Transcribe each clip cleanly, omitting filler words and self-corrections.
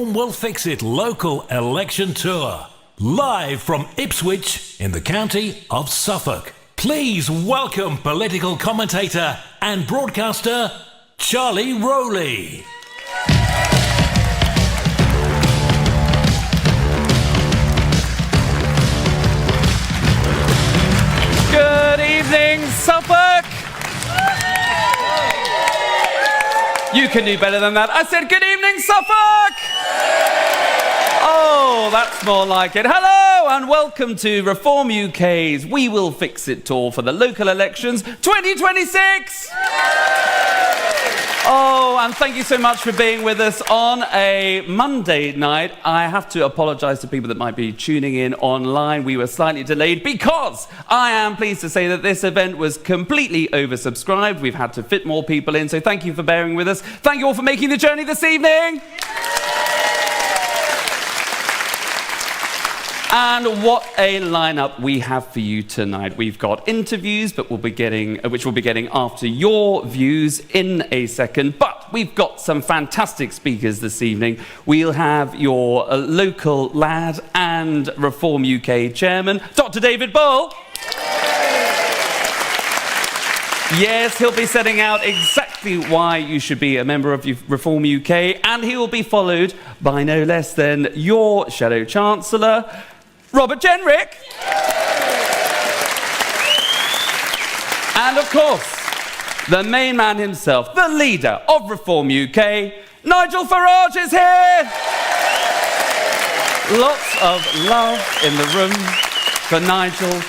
Reform Will Fix It local election tour. Live from Ipswich in the county of Suffolk. Please welcome political commentator and broadcaster Charlie Rowley. Good evening, Suffolk! You can do better than that. I said good evening, Suffolk! Oh, that's more like it. Hello and welcome to Reform UK's We Will Fix It tour for the local elections 2026! Oh, and thank you so much for being with us on a Monday night. I have to apologise to people that might be tuning in online. We were slightly delayed because I am pleased to say that this event was completely oversubscribed. We've had to fit more people in, so thank you for bearing with us. Thank you all for making the journey this evening. And what a lineup we have for you tonight. We've got interviews, which we'll be getting after your views in a second. But we've got some fantastic speakers this evening. We'll have your local lad and Reform UK chairman, Dr. David Bull. Yes, he'll be setting out exactly why you should be a member of Reform UK, and he will be followed by no less than your Shadow Chancellor, Robert Jenrick. And of course, the main man himself, the leader of Reform UK, Nigel Farage is here. Lots of love in the room for Nigel,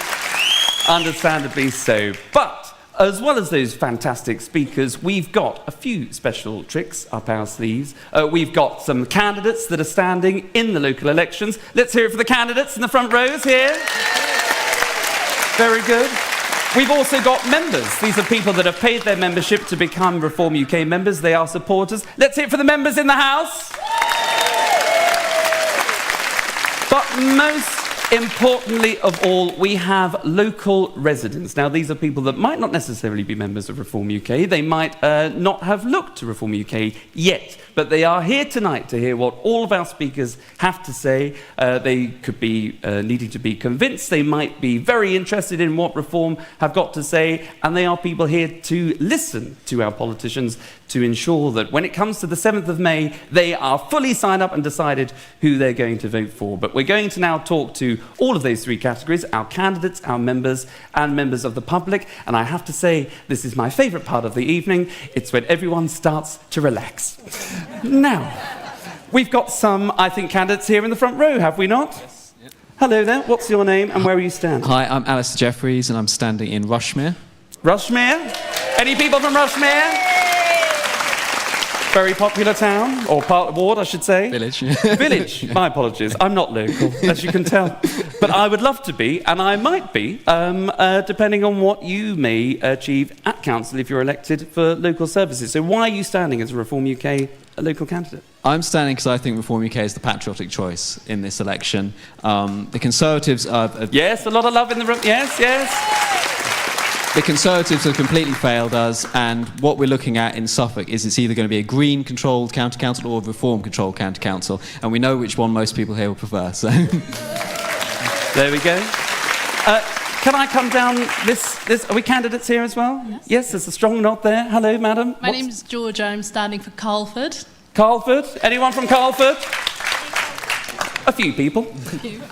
understandably so. But as well as those fantastic speakers, we've got a few special tricks up our sleeves. We've got some candidates that are standing in the local elections. Let's hear it for the candidates in the front rows here. Very good. We've also got members. These are people that have paid their membership to become Reform UK members. They are supporters. Let's hear it for the members in the House. But most importantly of all, we have local residents. Now, these are people that might not necessarily be members of Reform UK. They might not have looked to Reform UK yet, but they are here tonight to hear what all of our speakers have to say. They could be needing to be convinced. They might be very interested in what Reform have got to say, and they are people here to listen to our politicians to ensure that when it comes to the 7th of May, they are fully signed up and decided who they're going to vote for. But we're going to now talk to all of those three categories, our candidates, our members, and members of the public. And I have to say, this is my favourite part of the evening. It's when everyone starts to relax. Now, we've got some, I think, candidates here in the front row, have we not? Yes. Yep. Hello there, what's your name and where are you standing? Hi, I'm Alistair Jeffries and I'm standing in Rushmere. Rushmere? Any people from Rushmere? Very popular town, or ward, I should say. Village. Village, my apologies. I'm not local, as you can tell. But I would love to be, and I might be, depending on what you may achieve at council if you're elected for local services. So why are you standing as a Reform UK local candidate? I'm standing because I think Reform UK is the patriotic choice in this election. The Conservatives are... Yes, a lot of love in the room. Yes, yes. The Conservatives have completely failed us, and what we're looking at in Suffolk is it's either going to be a Green-controlled county council or a Reform-controlled county council, and we know which one most people here will prefer, so... There we go. Can I come down this... Are we candidates here as well? Yes, there's a strong nod there. Hello, madam. My name's Georgia. I'm standing for Carlford. Carlford? Anyone from Carlford? A few people.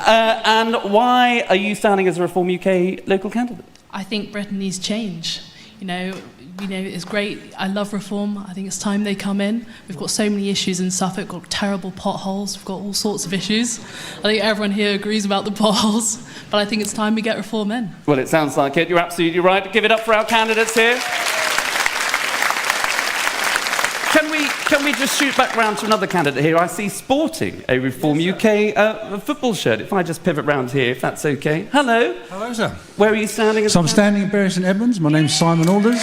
And why are you standing as a Reform UK local candidate? I think Britain needs change. You know, it's great. I love Reform. I think it's time they come in. We've got so many issues in Suffolk. We've got terrible potholes. We've got all sorts of issues. I think everyone here agrees about the potholes, but I think it's time we get Reform in. Well, it sounds like it. You're absolutely right. Give it up for our candidates here. Can we just shoot back round to another candidate here? I see sporting a Reform UK football shirt. If I just pivot round here, if that's okay. Hello. Hello, sir. Where are you standing? So I'm standing in Bury St Edmunds. My name's Simon Alders.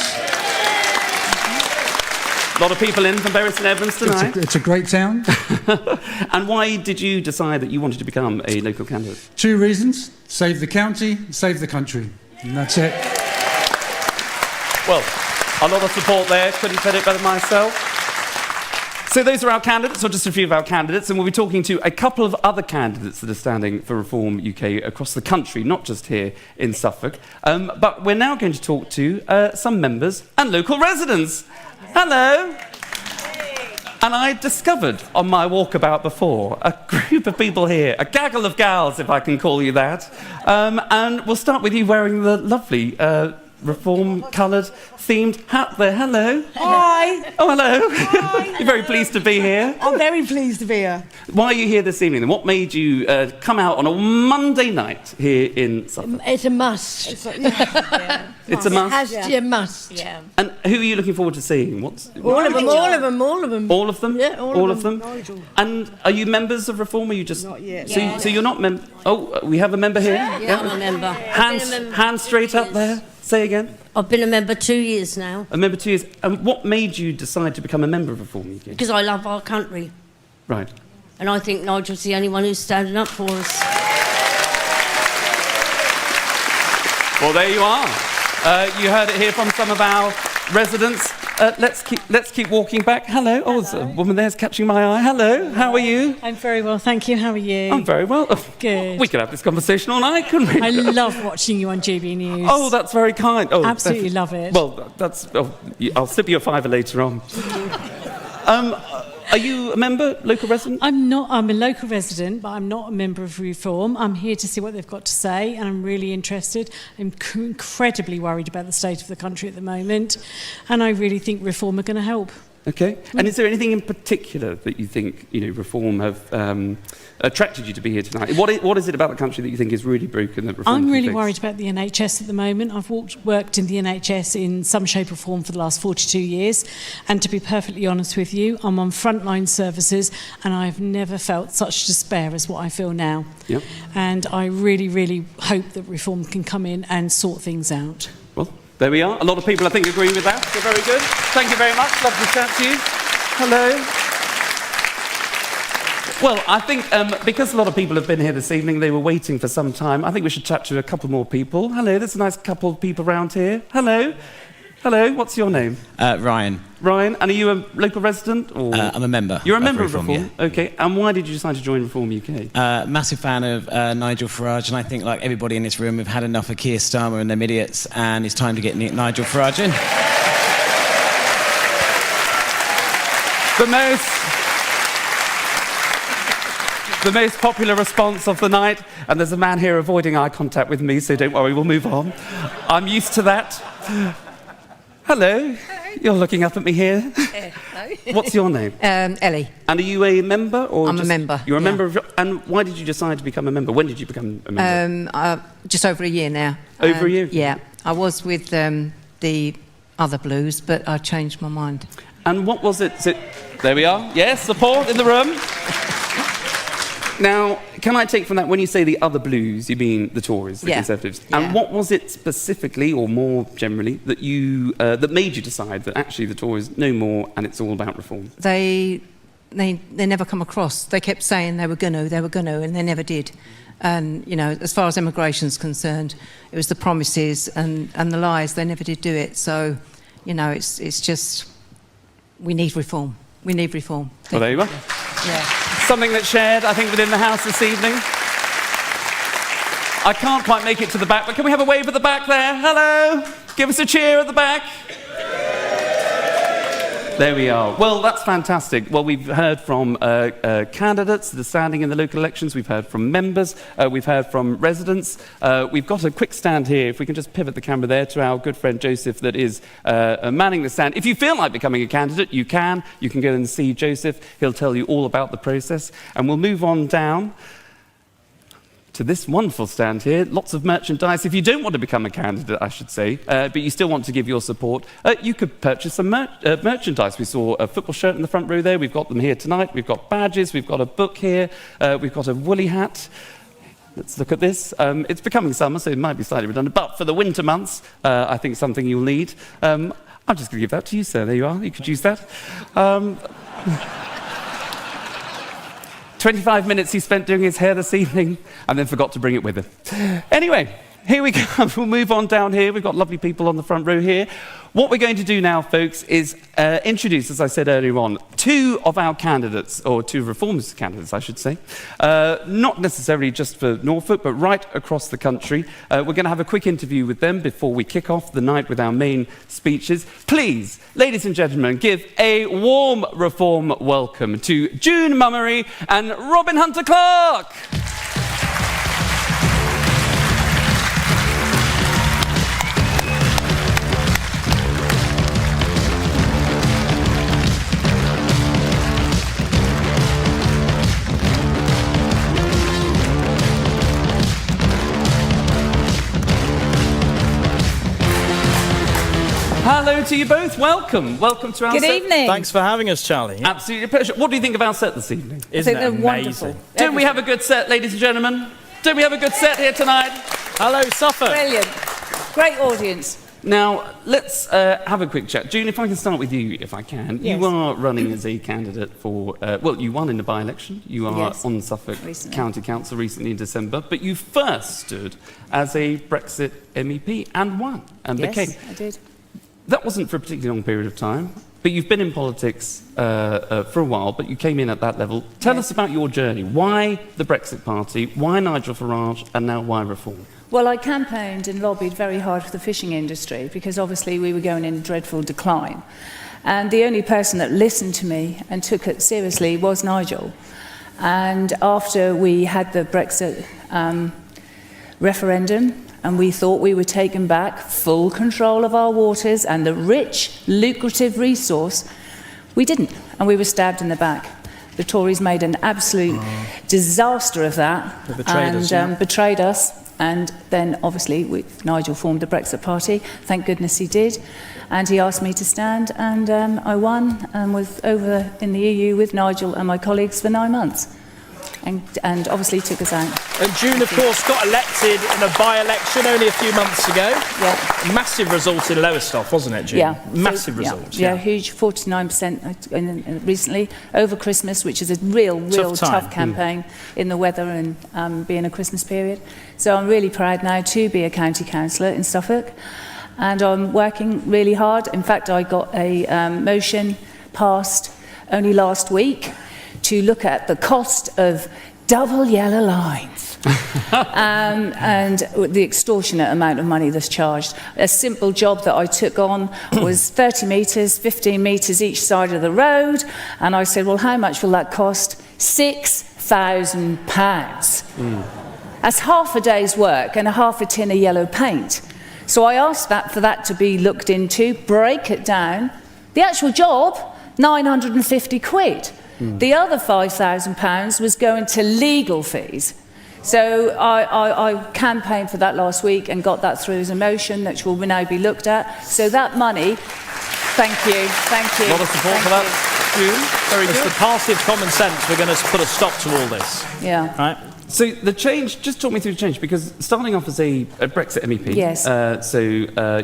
A lot of people in from Bury St Edmunds tonight. It's a great town. And why did you decide that you wanted to become a local candidate? 2 reasons. Save the county, save the country. And that's it. Well, a lot of support there. Couldn't have said it better myself. So those are our candidates, or just a few of our candidates, and we'll be talking to a couple of other candidates that are standing for Reform UK across the country, not just here in Suffolk. But we're now going to talk to some members and local residents. Hello. And I discovered on my walkabout before a group of people here, a gaggle of gals, if I can call you that. And we'll start with you wearing the lovely Reform-coloured themed hat there. Hello. Hi. Oh, hello. Hi. You're very pleased to be here. I'm very pleased to be here. Why are you here this evening? And what made you come out on a Monday night here in Suffolk? It's a must. It's a must? It has to be a must. Yeah. And who are you looking forward to seeing? All of them, all of them, all of them. All of them? Yeah, all of them. Nigel. And are you members of Reform, or are you just... Not yet. So you're not members... Oh, we have a member here? Yeah, I'm a member. Hands straight up there. Say again. I've been a member 2 years now. A member 2 years. And what made you decide to become a member of Reform UK? Because I love our country. Right. And I think Nigel's the only one who's standing up for us. Well, there you are. You heard it here from some of our residents. Let's keep walking back. Hello. Oh, there's a woman there's catching my eye. Hello. How are you? I'm very well, thank you. How are you? I'm very well. Good. We could have this conversation all night, couldn't we? I love watching you on GB News. Oh, that's very kind. Oh, Absolutely love it. Well, that's... Oh, I'll slip you a fiver later on. Are you a member, local resident? I'm not. I'm a local resident, but I'm not a member of Reform. I'm here to see what they've got to say, and I'm really interested. I'm incredibly worried about the state of the country at the moment, and I really think Reform are going to help. Okay. And is there anything in particular that you think, Reform have attracted you to be here tonight? What is it about the country that you think is really broken that Reform I'm can really fix? worried about the NHS at the moment. I've worked in the NHS in some shape or form for the last 42 years, and to be perfectly honest with you, I'm on frontline services, and I've never felt such despair as what I feel now. Yep. And I really, really hope that Reform can come in and sort things out. Well, there we are. A lot of people, I think, agree with that. So very good. Thank you very much. Lovely to chat to you. Hello. Well, I think because a lot of people have been here this evening, they were waiting for some time, I think we should chat to a couple more people. Hello, there's a nice couple of people around here. Hello. Hello, what's your name? Ryan. Ryan, and are you a local resident? Or? I'm a member. You're a member of Reform, Reform? yeah. Okay, and why did you decide to join Reform UK? Massive fan of Nigel Farage, and I think, like everybody in this room, we've had enough of Keir Starmer and them idiots, and it's time to get Nigel Farage in. The most popular response of the night, and there's a man here avoiding eye contact with me, so don't worry, we'll move on. I'm used to that. Hello. You're looking up at me here. Hello. What's your name? Ellie. And are you a member? Or I'm a member, You're a yeah. member of... And why did you decide to become a member? When did you become a member? Just over a year now. Over a year? Yeah. I was with the other Blues, but I changed my mind. And what was it? There we are. Yes, support in the room. Now, can I take from that, when you say the other Blues, you mean the Tories, the Yeah. Conservatives? Yeah. And what was it specifically, or more generally, that that made you decide that actually the Tories no more and it's all about reform? They never come across. They kept saying they were going to, and they never did. And, as far as immigration's concerned, it was the promises and the lies. They never did do it. So, it's just, we need reform. We need reform. Well, there you are. Yeah. Something that's shared, I think, within the House this evening. I can't quite make it to the back, but can we have a wave at the back there? Hello! Give us a cheer at the back. There we are. Well, that's fantastic. Well, we've heard from candidates that are standing in the local elections. We've heard from members. We've heard from residents. We've got a quick stand here. If we can just pivot the camera there to our good friend Joseph that is manning the stand. If you feel like becoming a candidate, you can. You can go and see Joseph. He'll tell you all about the process. And we'll move on down to this wonderful stand here. Lots of merchandise. If you don't want to become a candidate, I should say, but you still want to give your support, you could purchase some merchandise. We saw a football shirt in the front row there. We've got them here tonight. We've got badges. We've got a book here. We've got a woolly hat. Let's look at this. It's becoming summer, so it might be slightly redundant, but for the winter months, I think something you'll need. I'm just going to give that to you, sir. There you are. You could use that. 25 minutes he spent doing his hair this evening and then forgot to bring it with him. Anyway, here we go. We'll move on down here. We've got lovely people on the front row here. What we're going to do now, folks, is introduce, as I said earlier on, two of our candidates, or two Reformers candidates, I should say. Not necessarily just for Norfolk, but right across the country. We're going to have a quick interview with them before we kick off the night with our main speeches. Please, ladies and gentlemen, give a warm Reform welcome to June Mummery and Robin Hunter-Clark. Hello to you both. Welcome. Welcome to our Good set. evening. Thanks for having us, Charlie. Absolutely a pleasure. What do you think of our set this evening? Isn't they're it amazing? wonderful. Don't we have a good set, ladies and gentlemen? Don't we have a good set here tonight? Hello, Suffolk. Brilliant. Great audience. Now, let's have a quick chat. June, if I can start with you, if I can. Yes. You are running as a candidate for, well, you won in the by-election. You are Yes. on Suffolk Recently. County Council recently in December, but you first stood as a Brexit MEP and won and became. Yes, I did. That wasn't for a particularly long period of time, but you've been in politics for a while, but you came in at that level. Tell us about your journey. Why the Brexit Party? Why Nigel Farage? And now why Reform? Well, I campaigned and lobbied very hard for the fishing industry because obviously we were going in dreadful decline. And the only person that listened to me and took it seriously was Nigel. And after we had the Brexit referendum, and we thought we were taking back full control of our waters and the rich, lucrative resource, we didn't, and we were stabbed in the back. The Tories made an absolute disaster of that. They betrayed us, yeah. Betrayed us. And then, obviously, Nigel formed the Brexit Party. Thank goodness he did. And he asked me to stand, and I won and was over in the EU with Nigel and my colleagues for 9 months. And obviously took us out. And June, of course, got elected in a by-election only a few months ago. Yeah. Massive result in Lowestoft, wasn't it, June? Yeah. Massive result. Yeah, huge, 49% recently, over Christmas, which is a real tough campaign in the weather and being a Christmas period. So I'm really proud now to be a county councillor in Suffolk. And I'm working really hard. In fact, I got a motion passed only last week to look at the cost of double yellow lines and the extortionate amount of money that's charged. A simple job that I took on was 30 metres, 15 metres each side of the road, and I said, well, how much will that cost? £6,000. That's half a day's work and a half a tin of yellow paint. So I asked for that to be looked into, break it down. The actual job, 950 quid. The other £5,000 was going to legal fees. So I campaigned for that last week and got that through as a motion that will now be looked at. So that money, thank you. A lot of support for that. Very good. It's the party of common sense. We're going to put a stop to all this. Yeah. Right? So the change, just talk me through the change, because starting off as a Brexit MEP, yes.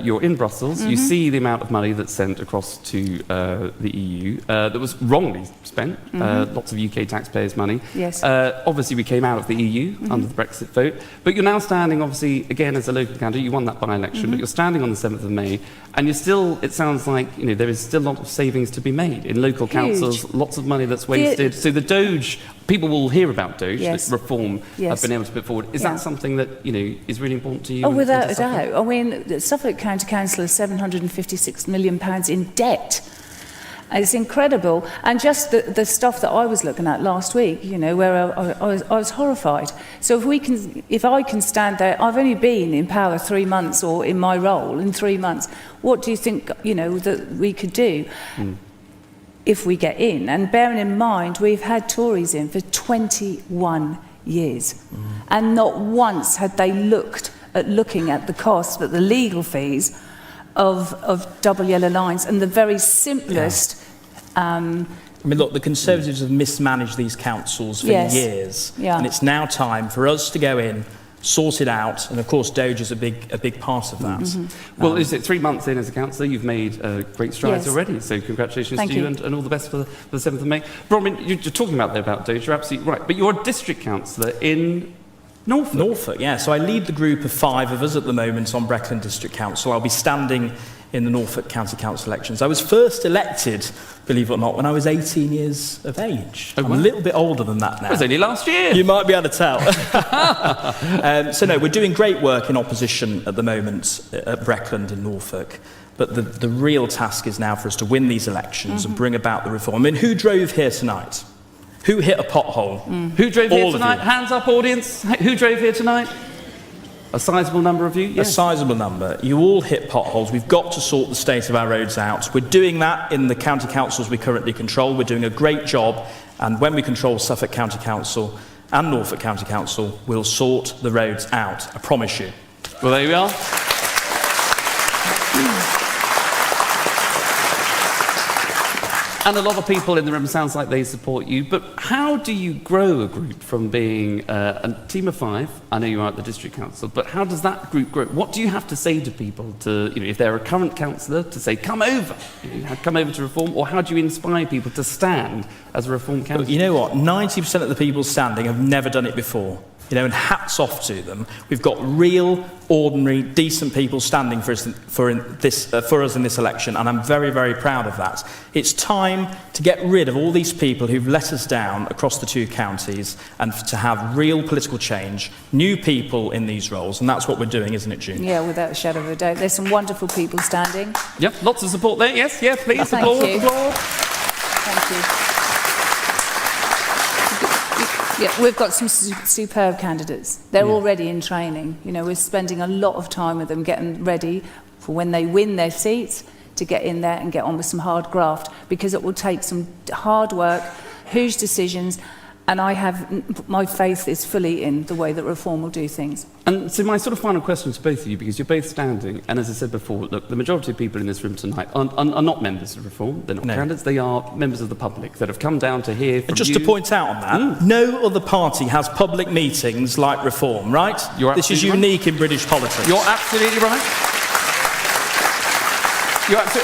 You're in Brussels, you see the amount of money that's sent across to the EU that was wrongly spent, lots of UK taxpayers' money. Yes. Obviously we came out of the EU under the Brexit vote, but you're now standing, obviously, again as a local candidate, you won that by-election, but you're standing on the 7th of May, and you're still, it sounds like, there is still a lot of savings to be made in local councils, lots of money that's wasted. So the Doge, people will hear about Doge, yes. that Reform have been able to put forward. Is that something that, is really important to you? Oh, without a doubt. I mean, the Suffolk County Council is £756 million in debt. It's incredible. And just the stuff that I was looking at last week, where I was horrified. So if I can stand there, I've only been in power 3 months, or in my role in 3 months, what do you think, that we could do? If we get in, and bearing in mind we've had Tories in for 21 years, and not once had they looking at the cost, but the legal fees of double yellow lines and the very simplest. I mean, look, the Conservatives have mismanaged these councils for years, and it's now time for us to go in, sort it out, and of course Doge is a big part of that. Well, is it 3 months in as a councillor? You've made great strides already, so congratulations to you. And all the best for the 7th of May. Bronwyn, you're talking about Doge, you're absolutely right, but you're a district councillor in Norfolk? Norfolk, yeah. So I lead the group of 5 of us at the moment on Brecon District Council. I'll be standing in the Norfolk County Council elections. I was first elected, believe it or not, when I was 18 years of age. Oh, wow. I'm a little bit older than that now. It was only last year. You might be able to tell. So no, we're doing great work in opposition at the moment at Brecon in Norfolk. But the real task is now for us to win these elections and bring about the reform. I mean, who drove here tonight? Who hit a pothole? Who drove here All of tonight? you. Hands up, audience. Who drove here tonight? A sizable number of you? A Yes. sizable number. You all hit potholes. We've got to sort the state of our roads out. We're doing that in the county councils we currently control. We're doing a great job. And when we control Suffolk County Council and Norfolk County Council, we'll sort the roads out. I promise you. Well, there we are. And a lot of people in the room sounds like they support you, but how do you grow a group from being a team of 5? I know you are at the district council, but how does that group grow? What do you have to say to people to, if they're a current councillor, to say, come over, come over to Reform, or how do you inspire people to stand as a Reform councillor? You know what? 90% of the people standing have never done it before. And hats off to them. We've got real, ordinary, decent people standing for us in this election, and I'm very, very proud of that. It's time to get rid of all these people who've let us down across the 2 counties and to have real political change, new people in these roles, and that's what we're doing, isn't it, June? Yeah, without a shadow of a doubt. There's some wonderful people standing. Yep, lots of support there. Yes, yeah, please. Thank Applaud, you. applaud. Thank you. Yeah, we've got some superb candidates. They're already in training. We're spending a lot of time with them getting ready for when they win their seats to get in there and get on with some hard graft, because it will take some hard work, huge decisions, and my faith is fully in the way that Reform will do things. And so my sort of final question to both of you, because you're both standing, and as I said before, look, the majority of people in this room tonight are not members of Reform. They're not candidates. They are members of the public that have come down to hear from And just you. to point out on that, no other party has public meetings like Reform, right? This is unique in British politics. You're absolutely right.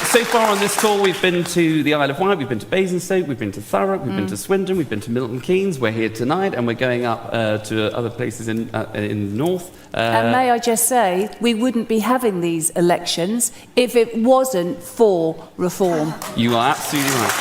So far on this tour, we've been to the Isle of Wight, we've been to Basingstoke, we've been to Thurrock, we've been to Swindon, we've been to Milton Keynes. We're here tonight, and we're going up to other places in the north. And may I just say, we wouldn't be having these elections if it wasn't for Reform. You are absolutely right.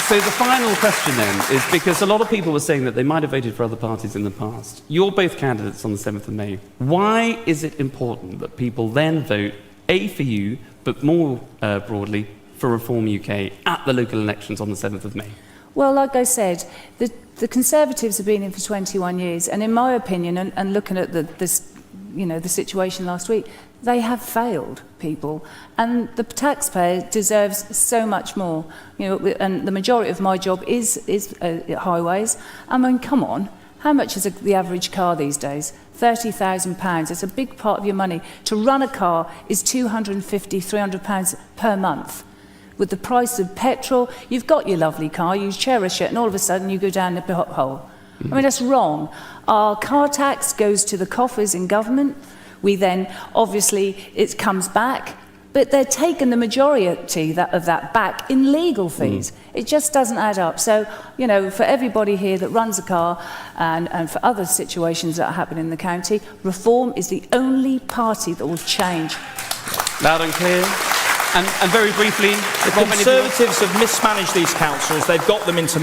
So the final question then is, because a lot of people were saying that they might have voted for other parties in the past. You're both candidates on the 7th of May. Why is it important that people then vote, A, for you, but more broadly, for Reform UK at the local elections on the 7th of May? Well, like I said, the Conservatives have been in for 21 years, and in my opinion, and looking at the situation last week, they have failed people, and the taxpayer deserves so much more. And the majority of my job is highways. I mean, come on, how much is the average car these days? £30,000. It's a big part of your money. To run a car is £250, £300 per month. With the price of petrol, you've got your lovely car, you cherish it, and all of a sudden you go down the pothole. I mean, that's wrong. Our car tax goes to the coffers in government. We then, obviously, it comes back, but they're taking the majority of that back in legal fees. It just doesn't add up. So, for everybody here that runs a car and for other situations that are happening in the county, Reform is the only party that will change. Loud and clear. And very briefly, the Conservatives have mismanaged these councils. They've got them into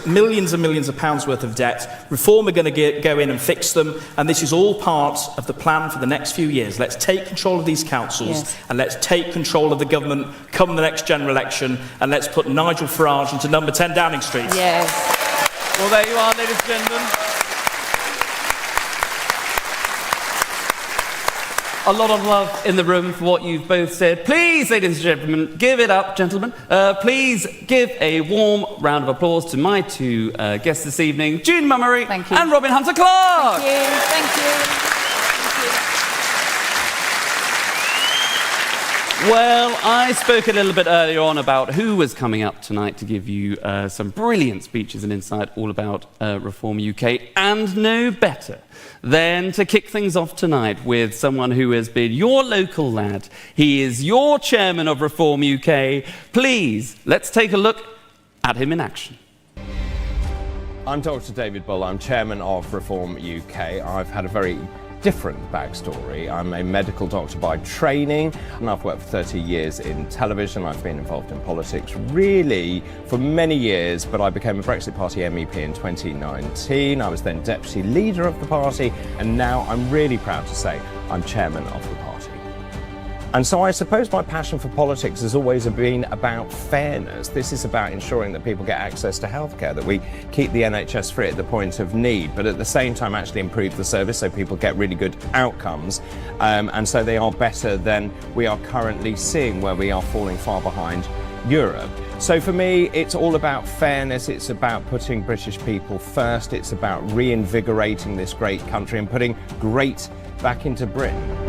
millions and millions of pounds worth of debt. Reform are going to go in and fix them, and this is all part of the plan for the next few years. Let's take control of these councils, and let's take control of the government come the next general election, and let's put Nigel Farage into number 10 Downing Street. Yes. Well, there you are, ladies and gentlemen. A lot of love in the room for what you've both said. Please, ladies and gentlemen, give it up, gentlemen. Please give a warm round of applause to my 2 guests this evening, June Mummery and Robin Hunter-Clark. Thank you. Thank you. Well, I spoke a little bit earlier on about who was coming up tonight to give you some brilliant speeches and insight all about Reform UK, and no better than to kick things off tonight with someone who has been your local lad. He is your chairman of Reform UK. Please, let's take a look at him in action. I'm Dr. David Bull. I'm chairman of Reform UK. I've had a very different backstory. I'm a medical doctor by training, and I've worked for 30 years in television. I've been involved in politics really for many years, but I became a Brexit Party MEP in 2019. I was then deputy leader of the party, and now I'm really proud to say I'm chairman of the party. And so I suppose my passion for politics has always been about fairness. This is about ensuring that people get access to healthcare, that we keep the NHS free at the point of need, but at the same time actually improve the service so people get really good outcomes, and so they are better than we are currently seeing, where we are falling far behind Europe. So for me, it's all about fairness, it's about putting British people first, it's about reinvigorating this great country and putting great back into Britain.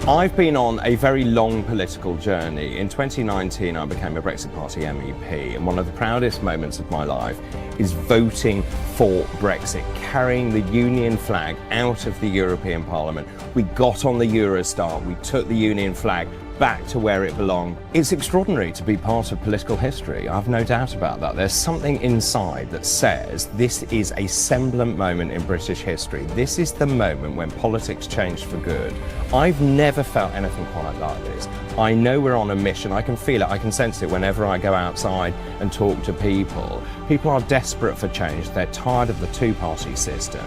I've been on a very long political journey. In 2019, I became a Brexit Party MEP, and one of the proudest moments of my life is voting for Brexit, carrying the Union flag out of the European Parliament. We got on the Eurostar, we took the Union flag back to where it belonged. It's extraordinary to be part of political history, I've no doubt about that. There's something inside that says this is a semblant moment in British history. This is the moment when politics changed for good. I've never felt anything quite like this. I know we're on a mission, I can feel it, I can sense it whenever I go outside and talk to people. People are desperate for change, they're tired of the two-party system,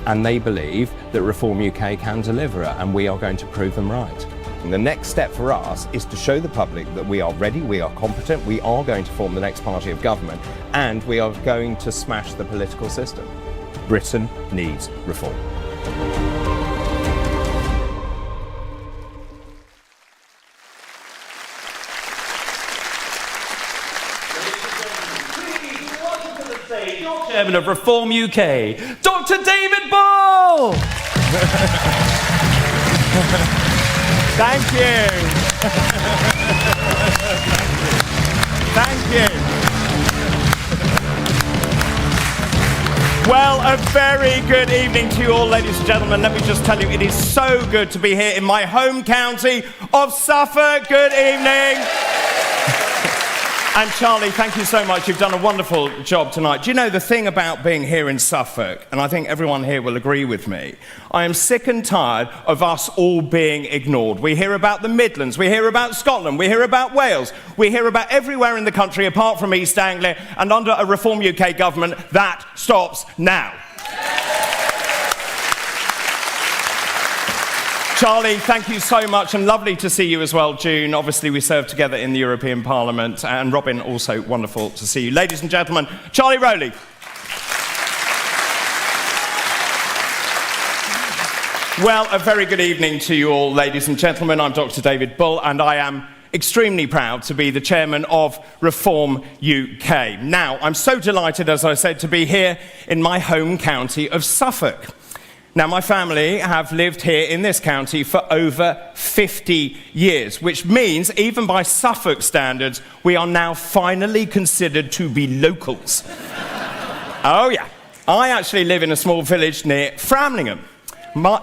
and they believe that Reform UK can deliver it, and we are going to prove them right. And the next step for us is to show the public that we are ready, we are competent, we are going to form the next party of government, and we are going to smash the political system. Britain needs reform. Chairman of Reform UK, Dr. David Bull! Thank you. Thank you. Well, a very good evening to you all, ladies and gentlemen. Let me just tell you, it is so good to be here in my home county of Suffolk. Good evening. And Charlie, thank you so much. You've done a wonderful job tonight. Do you know the thing about being here in Suffolk, and I think everyone here will agree with me, I am sick and tired of us all being ignored. We hear about the Midlands, we hear about Scotland, we hear about Wales, we hear about everywhere in the country apart from East Anglia, and under a Reform UK government, that stops now. Charlie, thank you so much, and lovely to see you as well, June. Obviously, we served together in the European Parliament, and Robin, also wonderful to see you. Ladies and gentlemen, Charlie Rowley. Well, a very good evening to you all, ladies and gentlemen. I'm Dr. David Bull, and I am extremely proud to be the chairman of Reform UK. Now, I'm so delighted, as I said, to be here in my home county of Suffolk. Now, my family have lived here in this county for over 50 years, which means, even by Suffolk standards, we are now finally considered to be locals. Oh, yeah. I actually live in a small village near Framlingham.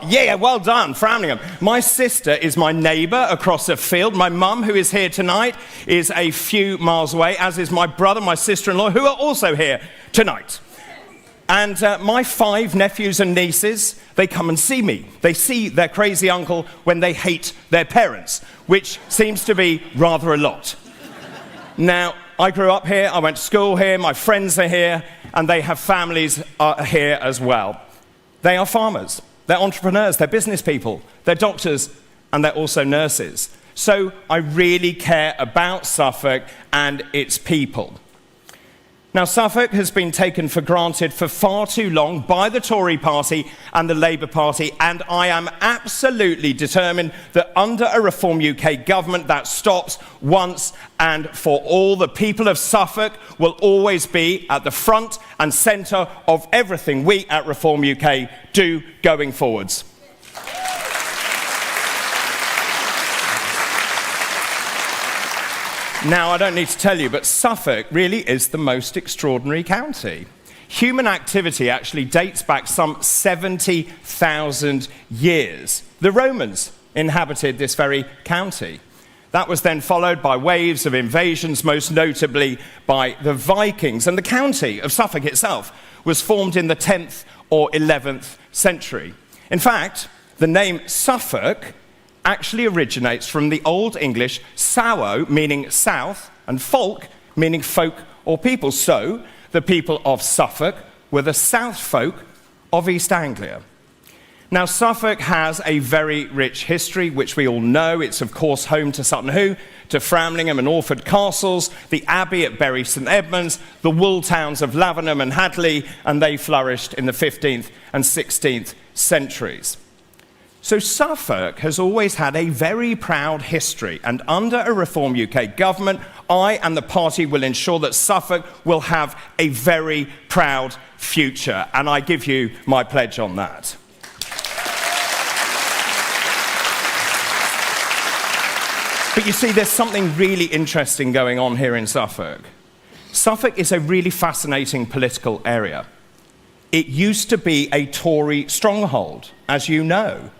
Yeah, well done, Framlingham. My sister is my neighbour across a field. My mum, who is here tonight, is a few miles away, as is my brother, my sister-in-law, who are also here tonight. And my 5 nephews and nieces, they come and see me. They see their crazy uncle when they hate their parents, which seems to be rather a lot. Now, I grew up here, I went to school here, my friends are here, and they have families here as well. They are farmers, they're entrepreneurs, they're business people, they're doctors, and they're also nurses. So I really care about Suffolk and its people. Now, Suffolk has been taken for granted for far too long by the Tory party and the Labour Party, and I am absolutely determined that under a Reform UK government that stops once and for all. The people of Suffolk will always be at the front and centre of everything we at Reform UK do going forwards. Now, I don't need to tell you, but Suffolk really is the most extraordinary county. Human activity actually dates back some 70,000 years. The Romans inhabited this very county. That was then followed by waves of invasions, most notably by the Vikings. And the county of Suffolk itself was formed in the 10th or 11th century. In fact, the name Suffolk actually originates from the Old English Sawo, meaning south, and folk, meaning folk or people. So, the people of Suffolk were the South folk of East Anglia. Now, Suffolk has a very rich history, which we all know. It's, of course, home to Sutton Hoo, to Framlingham and Orford castles, the Abbey at Bury St Edmunds, the wool towns of Lavenham and Hadley, and they flourished in the 15th and 16th centuries. So Suffolk has always had a very proud history, and under a Reform UK government, I and the party will ensure that Suffolk will have a very proud future, and I give you my pledge on that. But you see, there's something really interesting going on here in Suffolk. Suffolk is a really fascinating political area. It used to be a Tory stronghold, as you know.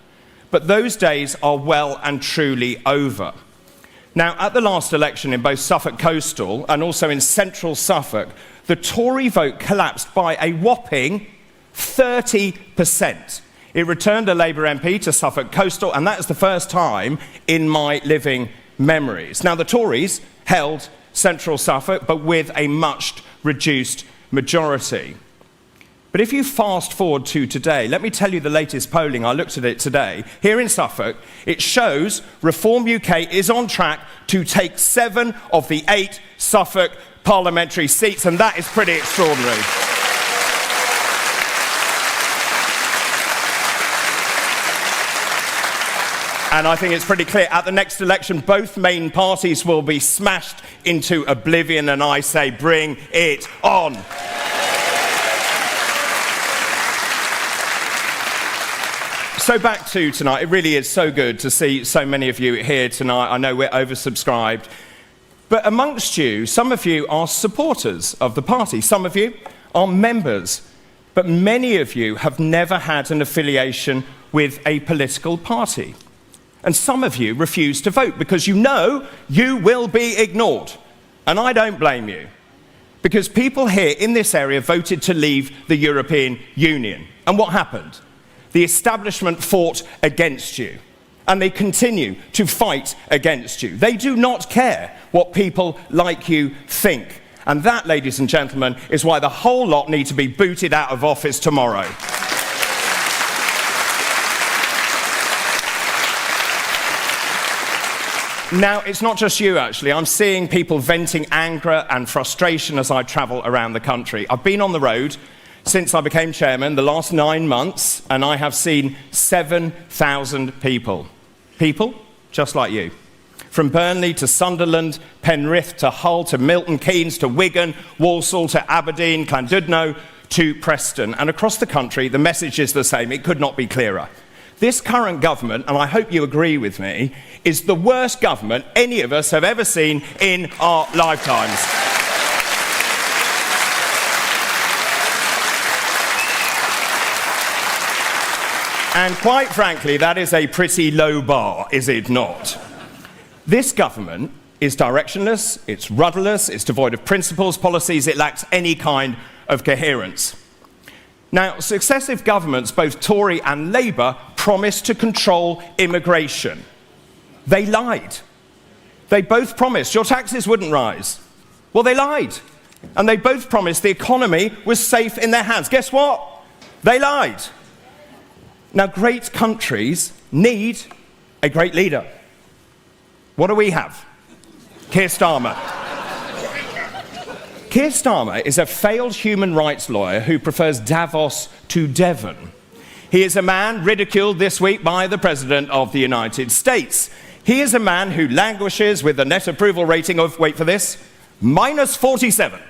But those days are well and truly over. Now, at the last election in both Suffolk Coastal and also in central Suffolk, the Tory vote collapsed by a whopping 30%. It returned a Labour MP to Suffolk Coastal, and that is the first time in my living memories. Now, the Tories held central Suffolk, but with a much reduced majority. But if you fast forward to today, let me tell you the latest polling. I looked at it today. Here in Suffolk, it shows Reform UK is on track to take 7 of the 8 Suffolk parliamentary seats, and that is pretty extraordinary. And I think it's pretty clear, at the next election, both main parties will be smashed into oblivion, and I say, bring it on. So back to tonight, it really is so good to see so many of you here tonight. I know we're oversubscribed. But amongst you, some of you are supporters of the party. Some of you are members. But many of you have never had an affiliation with a political party. And some of you refuse to vote because you know you will be ignored. And I don't blame you. Because people here in this area voted to leave the European Union. And what happened? The establishment fought against you. And they continue to fight against you. They do not care what people like you think. And that, ladies and gentlemen, is why the whole lot need to be booted out of office tomorrow. Now, it's not just you, actually. I'm seeing people venting anger and frustration as I travel around the country. I've been on the road since I became chairman the last 9 months, and I have seen 7,000 people. People just like you. From Burnley to Sunderland, Penrith to Hull to Milton Keynes to Wigan, Walsall to Aberdeen, Llandudno to Preston. And across the country, the message is the same. It could not be clearer. This current government, and I hope you agree with me, is the worst government any of us have ever seen in our lifetimes. And quite frankly, that is a pretty low bar, is it not? This government is directionless, it's rudderless, it's devoid of principles, policies, it lacks any kind of coherence. Now, successive governments, both Tory and Labour, promised to control immigration. They lied. They both promised your taxes wouldn't rise. Well, they lied. And they both promised the economy was safe in their hands. Guess what? They lied. Now, great countries need a great leader. What do we have? Keir Starmer. Keir Starmer is a failed human rights lawyer who prefers Davos to Devon. He is a man ridiculed this week by the President of the United States. He is a man who languishes with a net approval rating of, wait for this, -47.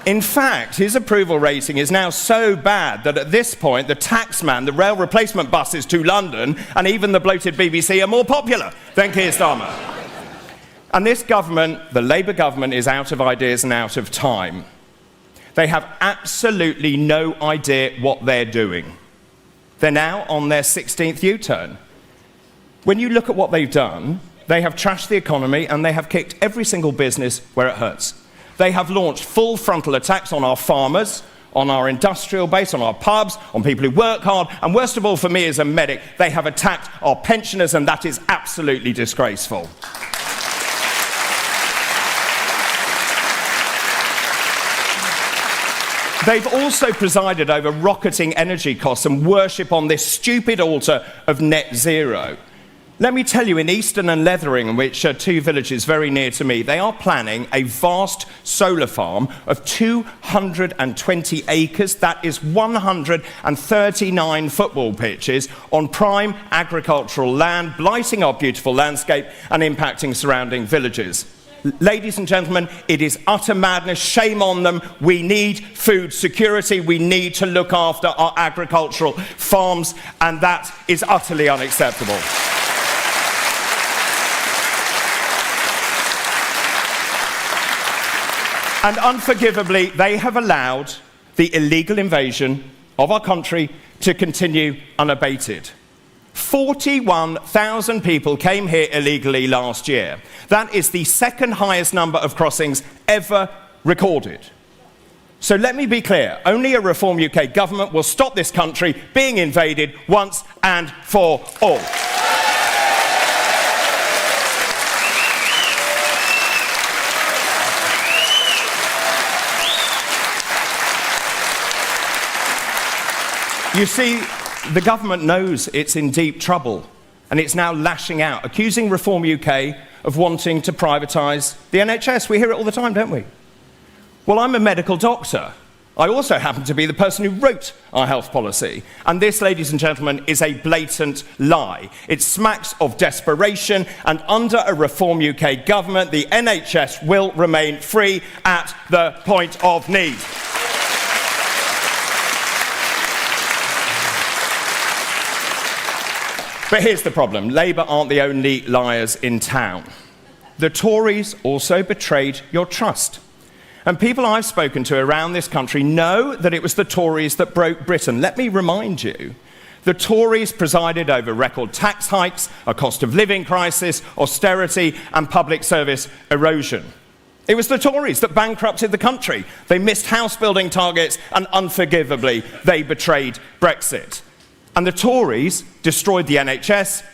In fact, his approval rating is now so bad that at this point, the taxman, the rail replacement buses to London, and even the bloated BBC are more popular than Keir Starmer. And this government, the Labour government, is out of ideas and out of time. They have absolutely no idea what they're doing. They're now on their 16th U-turn. When you look at what they've done, they have trashed the economy and they have kicked every single business where it hurts. They have launched full frontal attacks on our farmers, on our industrial base, on our pubs, on people who work hard, and worst of all for me as a medic, they have attacked our pensioners, and that is absolutely disgraceful. They've also presided over rocketing energy costs and worship on this stupid altar of net zero. Let me tell you, in Easton and Leathering, which are two villages very near to me, they are planning a vast solar farm of 220 acres, that is 139 football pitches, on prime agricultural land, blighting our beautiful landscape and impacting surrounding villages. Ladies and gentlemen, it is utter madness. Shame on them. We need food security. We need to look after our agricultural farms, and that is utterly unacceptable. And unforgivably, they have allowed the illegal invasion of our country to continue unabated. 41,000 people came here illegally last year. That is the second highest number of crossings ever recorded. So let me be clear, only a Reform UK government will stop this country being invaded once and for all. You see, the government knows it's in deep trouble, and it's now lashing out, accusing Reform UK of wanting to privatise the NHS. We hear it all the time, don't we? Well, I'm a medical doctor. I also happen to be the person who wrote our health policy. And this, ladies and gentlemen, is a blatant lie. It smacks of desperation, and under a Reform UK government, the NHS will remain free at the point of need. But here's the problem. Labour aren't the only liars in town. The Tories also betrayed your trust. And people I've spoken to around this country know that it was the Tories that broke Britain. Let me remind you, the Tories presided over record tax hikes, a cost of living crisis, austerity, and public service erosion. It was the Tories that bankrupted the country. They missed house building targets, and unforgivably, they betrayed Brexit. And the Tories destroyed the NHS,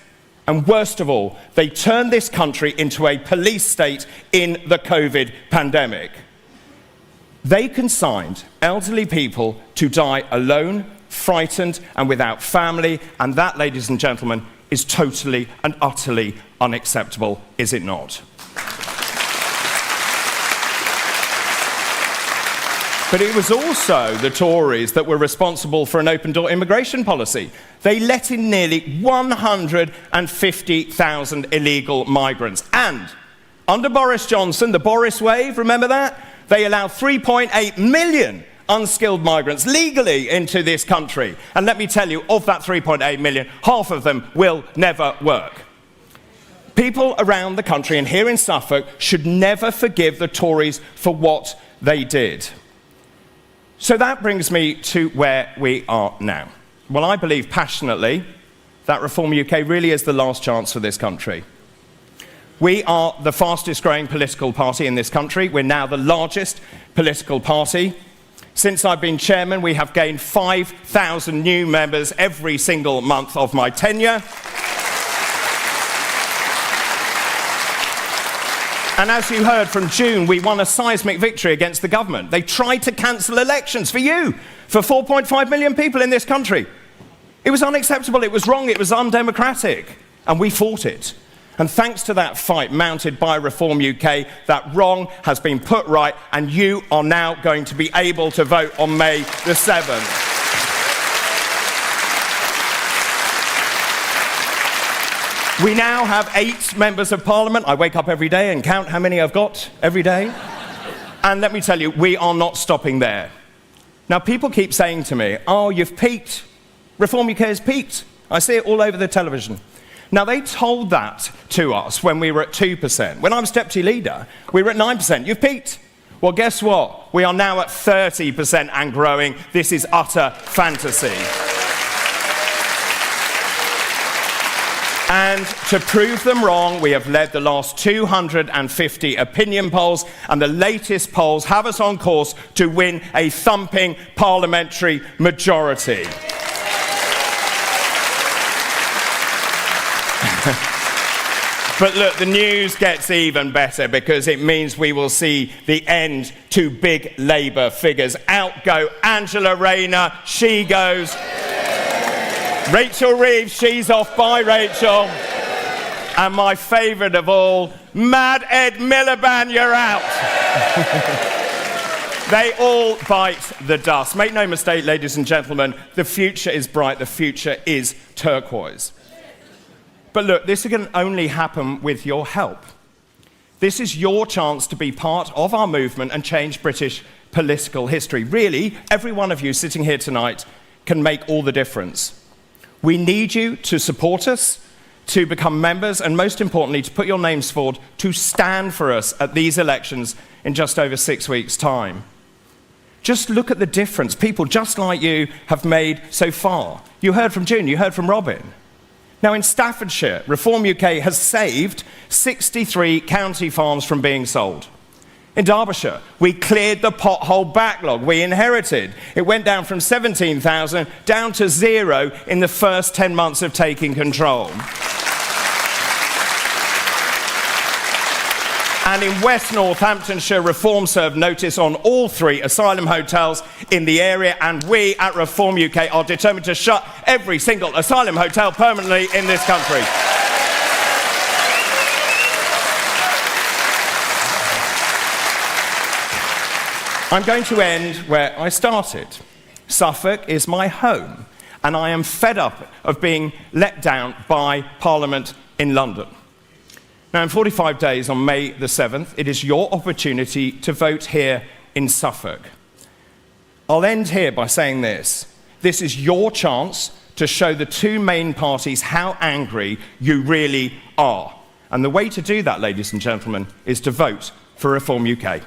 and worst of all, they turned this country into a police state in the COVID pandemic. They consigned elderly people to die alone, frightened, and without family, and that, ladies and gentlemen, is totally and utterly unacceptable, is it not? But it was also the Tories that were responsible for an open-door immigration policy. They let in nearly 150,000 illegal migrants. And under Boris Johnson, the Boris wave, remember that? They allowed 3.8 million unskilled migrants legally into this country. And let me tell you, of that 3.8 million, half of them will never work. People around the country, and here in Suffolk, should never forgive the Tories for what they did. So that brings me to where we are now. Well, I believe passionately that Reform UK really is the last chance for this country. We are the fastest growing political party in this country. We're now the largest political party. Since I've been chairman, we have gained 5,000 new members every single month of my tenure. And as you heard from June, we won a seismic victory against the government. They tried to cancel elections for you, for 4.5 million people in this country. It was unacceptable, it was wrong, it was undemocratic. And we fought it. And thanks to that fight mounted by Reform UK, that wrong has been put right, and you are now going to be able to vote on May the 7th. We now have 8 members of Parliament. I wake up every day and count how many I've got every day. And let me tell you, we are not stopping there. Now, people keep saying to me, oh, you've peaked. Reform UK has peaked. I see it all over the television. Now, they told that to us when we were at 2%. When I was deputy leader, we were at 9%. You've peaked. Well, guess what? We are now at 30% and growing. This is utter fantasy. And to prove them wrong, we have led the last 250 opinion polls, and the latest polls have us on course to win a thumping parliamentary majority. But look, the news gets even better because it means we will see the end to big Labour figures. Out go Angela Rayner, she goes. Rachel Reeves, she's off. Bye, Rachel. And my favourite of all, Mad Ed Miliband, you're out. They all bite the dust. Make no mistake, ladies and gentlemen, the future is bright, the future is turquoise. But look, this can only happen with your help. This is your chance to be part of our movement and change British political history. Really, every one of you sitting here tonight can make all the difference. We need you to support us, to become members, and most importantly, to put your names forward to stand for us at these elections in just over 6 weeks' time. Just look at the difference people just like you have made so far. You heard from June, you heard from Robin. Now, in Staffordshire, Reform UK has saved 63 county farms from being sold. In Derbyshire, we cleared the pothole backlog we inherited. It went down from 17,000 down to 0 in the first 10 months of taking control. And in West Northamptonshire, Reform served notice on all 3 asylum hotels in the area, and we at Reform UK are determined to shut every single asylum hotel permanently in this country. I'm going to end where I started. Suffolk is my home, and I am fed up of being let down by Parliament in London. Now, in 45 days, on May the 7th, it is your opportunity to vote here in Suffolk. I'll end here by saying this. This is your chance to show the 2 main parties how angry you really are. And the way to do that, ladies and gentlemen, is to vote for Reform UK.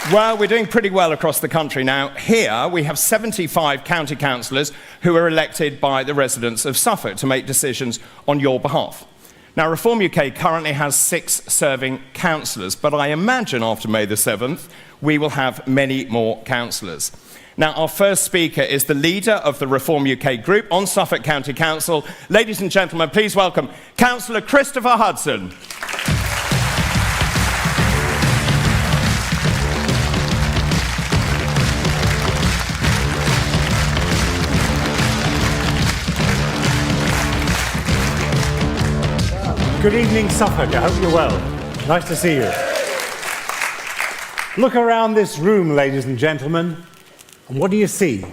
Well, we're doing pretty well across the country now. Here, we have 75 county councillors who are elected by the residents of Suffolk to make decisions on your behalf. Now, Reform UK currently has 6 serving councillors, but I imagine after May the 7th, we will have many more councillors. Now, our first speaker is the leader of the Reform UK group on Suffolk County Council. Ladies and gentlemen, please welcome Councillor Christopher Hudson. Good evening, Suffolk. I hope you're well. Nice to see you. Look around this room, ladies and gentlemen, and what do you see?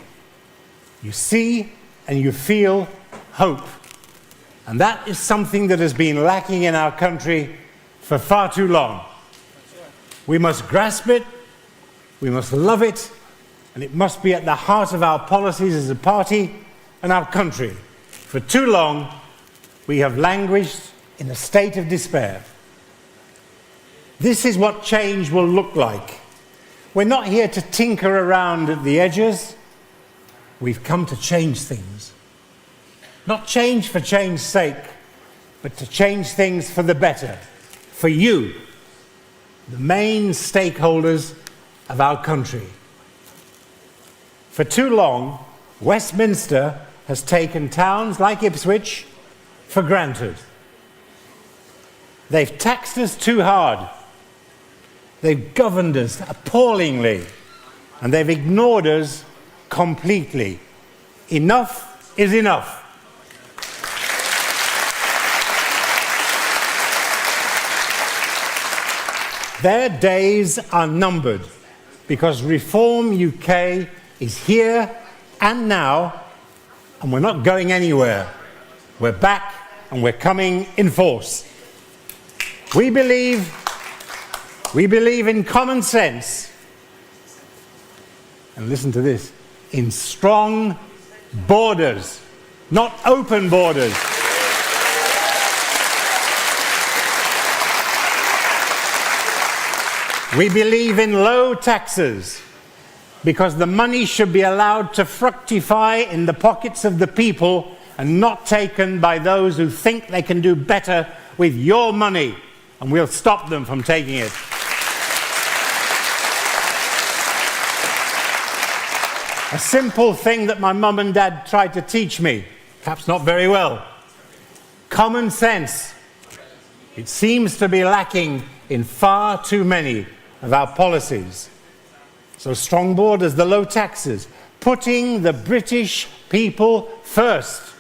You see and you feel hope. And that is something that has been lacking in our country for far too long. We must grasp it, we must love it, and it must be at the heart of our policies as a party and our country. For too long, we have languished in a state of despair. This is what change will look like. We're not here to tinker around at the edges. We've come to change things. Not change for change's sake, but to change things for the better, for you, the main stakeholders of our country. For too long, Westminster has taken towns like Ipswich for granted. They've taxed us too hard. They've governed us appallingly. And they've ignored us completely. Enough is enough. Their days are numbered because Reform UK is here and now, and we're not going anywhere. We're back and we're coming in force. We believe in common sense, and listen to this, in strong borders, not open borders. We believe in low taxes because the money should be allowed to fructify in the pockets of the people and not taken by those who think they can do better with your money, and we'll stop them from taking it. A simple thing that my mum and dad tried to teach me, perhaps not very well. Common sense. It seems to be lacking in far too many of our policies. So strong borders, the low taxes, putting the British people first.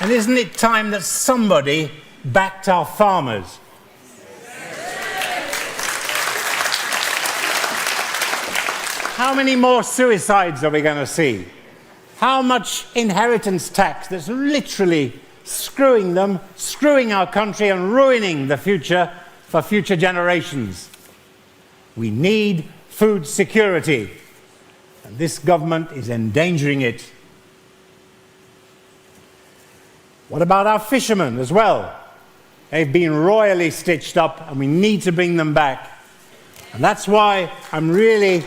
And isn't it time that somebody backed our farmers? How many more suicides are we going to see? How much inheritance tax that's literally screwing them, screwing our country and ruining the future for future generations? We need food security, and this government is endangering it. What about our fishermen as well? They've been royally stitched up and we need to bring them back. And that's why I'm really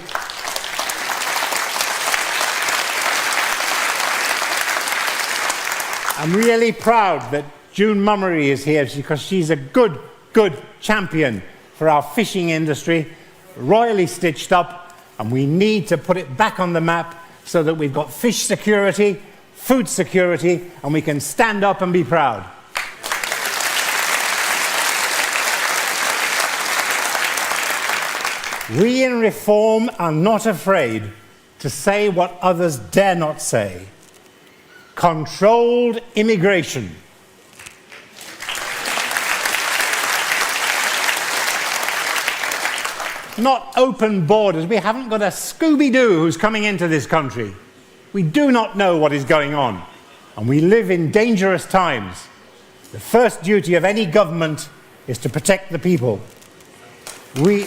proud that June Mummery is here because she's a good champion for our fishing industry, royally stitched up, and we need to put it back on the map so that we've got fish security, food security, and we can stand up and be proud. We in Reform are not afraid to say what others dare not say. Controlled immigration. Not open borders. We haven't got a Scooby-Doo who's coming into this country. We do not know what is going on, and we live in dangerous times. The first duty of any government is to protect the people. We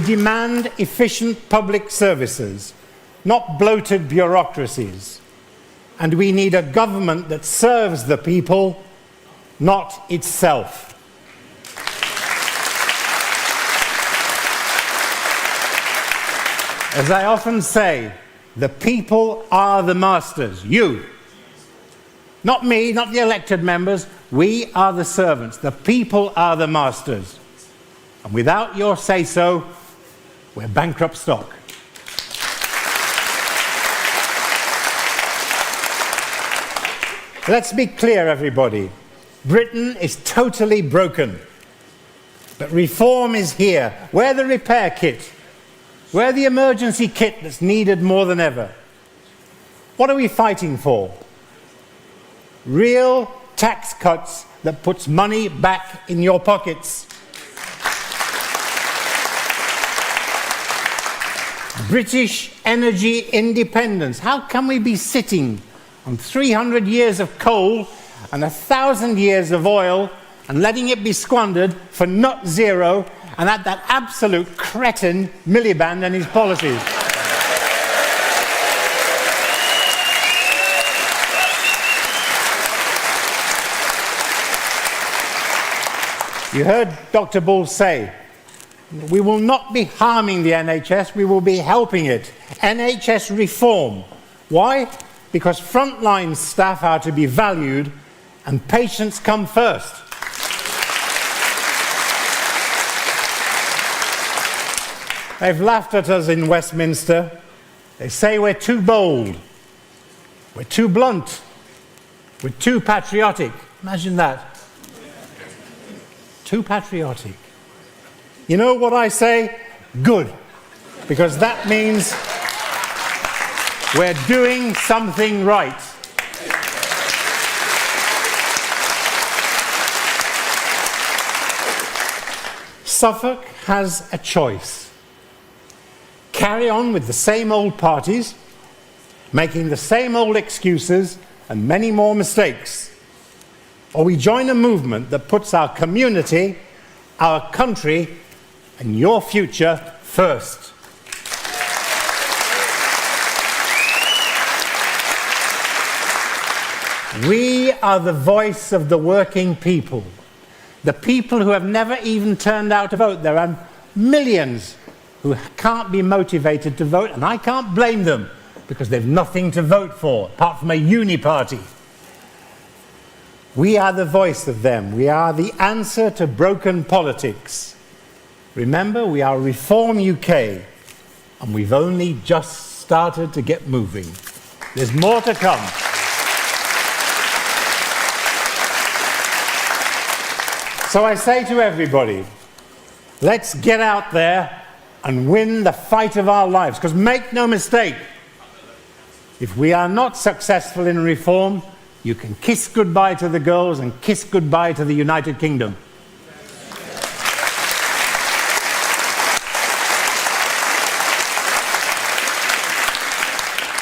demand efficient public services, not bloated bureaucracies. And we need a government that serves the people, not itself. As I often say, the people are the masters. You. Not me, not the elected members. We are the servants. The people are the masters. And without your say-so, we're bankrupt stock. Let's be clear, everybody. Britain is totally broken. But reform is here. We're the repair kit. We're the emergency kit that's needed more than ever. What are we fighting for? Real tax cuts that puts money back in your pockets. British energy independence. How can we be sitting on 300 years of coal and 1,000 years of oil and letting it be squandered for net zero and at that absolute cretin Miliband and his policies? You heard Dr. Bull say, we will not be harming the NHS, we will be helping it. NHS reform. Why? Because frontline staff are to be valued and patients come first. They've laughed at us in Westminster. They say we're too bold, we're too blunt, we're too patriotic. Imagine that. Too patriotic. You know what I say? Good. Because that means we're doing something right. Suffolk has a choice. Carry on with the same old parties, making the same old excuses and many more mistakes. Or we join a movement that puts our community, our country, and your future first. We are the voice of the working people, the people who have never even turned out to vote. There are millions who can't be motivated to vote, and I can't blame them because they've nothing to vote for apart from a uni party. We are the voice of them. We are the answer to broken politics. Remember, we are Reform UK, and we've only just started to get moving. There's more to come. So I say to everybody, let's get out there and win the fight of our lives. Because make no mistake, if we are not successful in reform, you can kiss goodbye to the girls and kiss goodbye to the United Kingdom.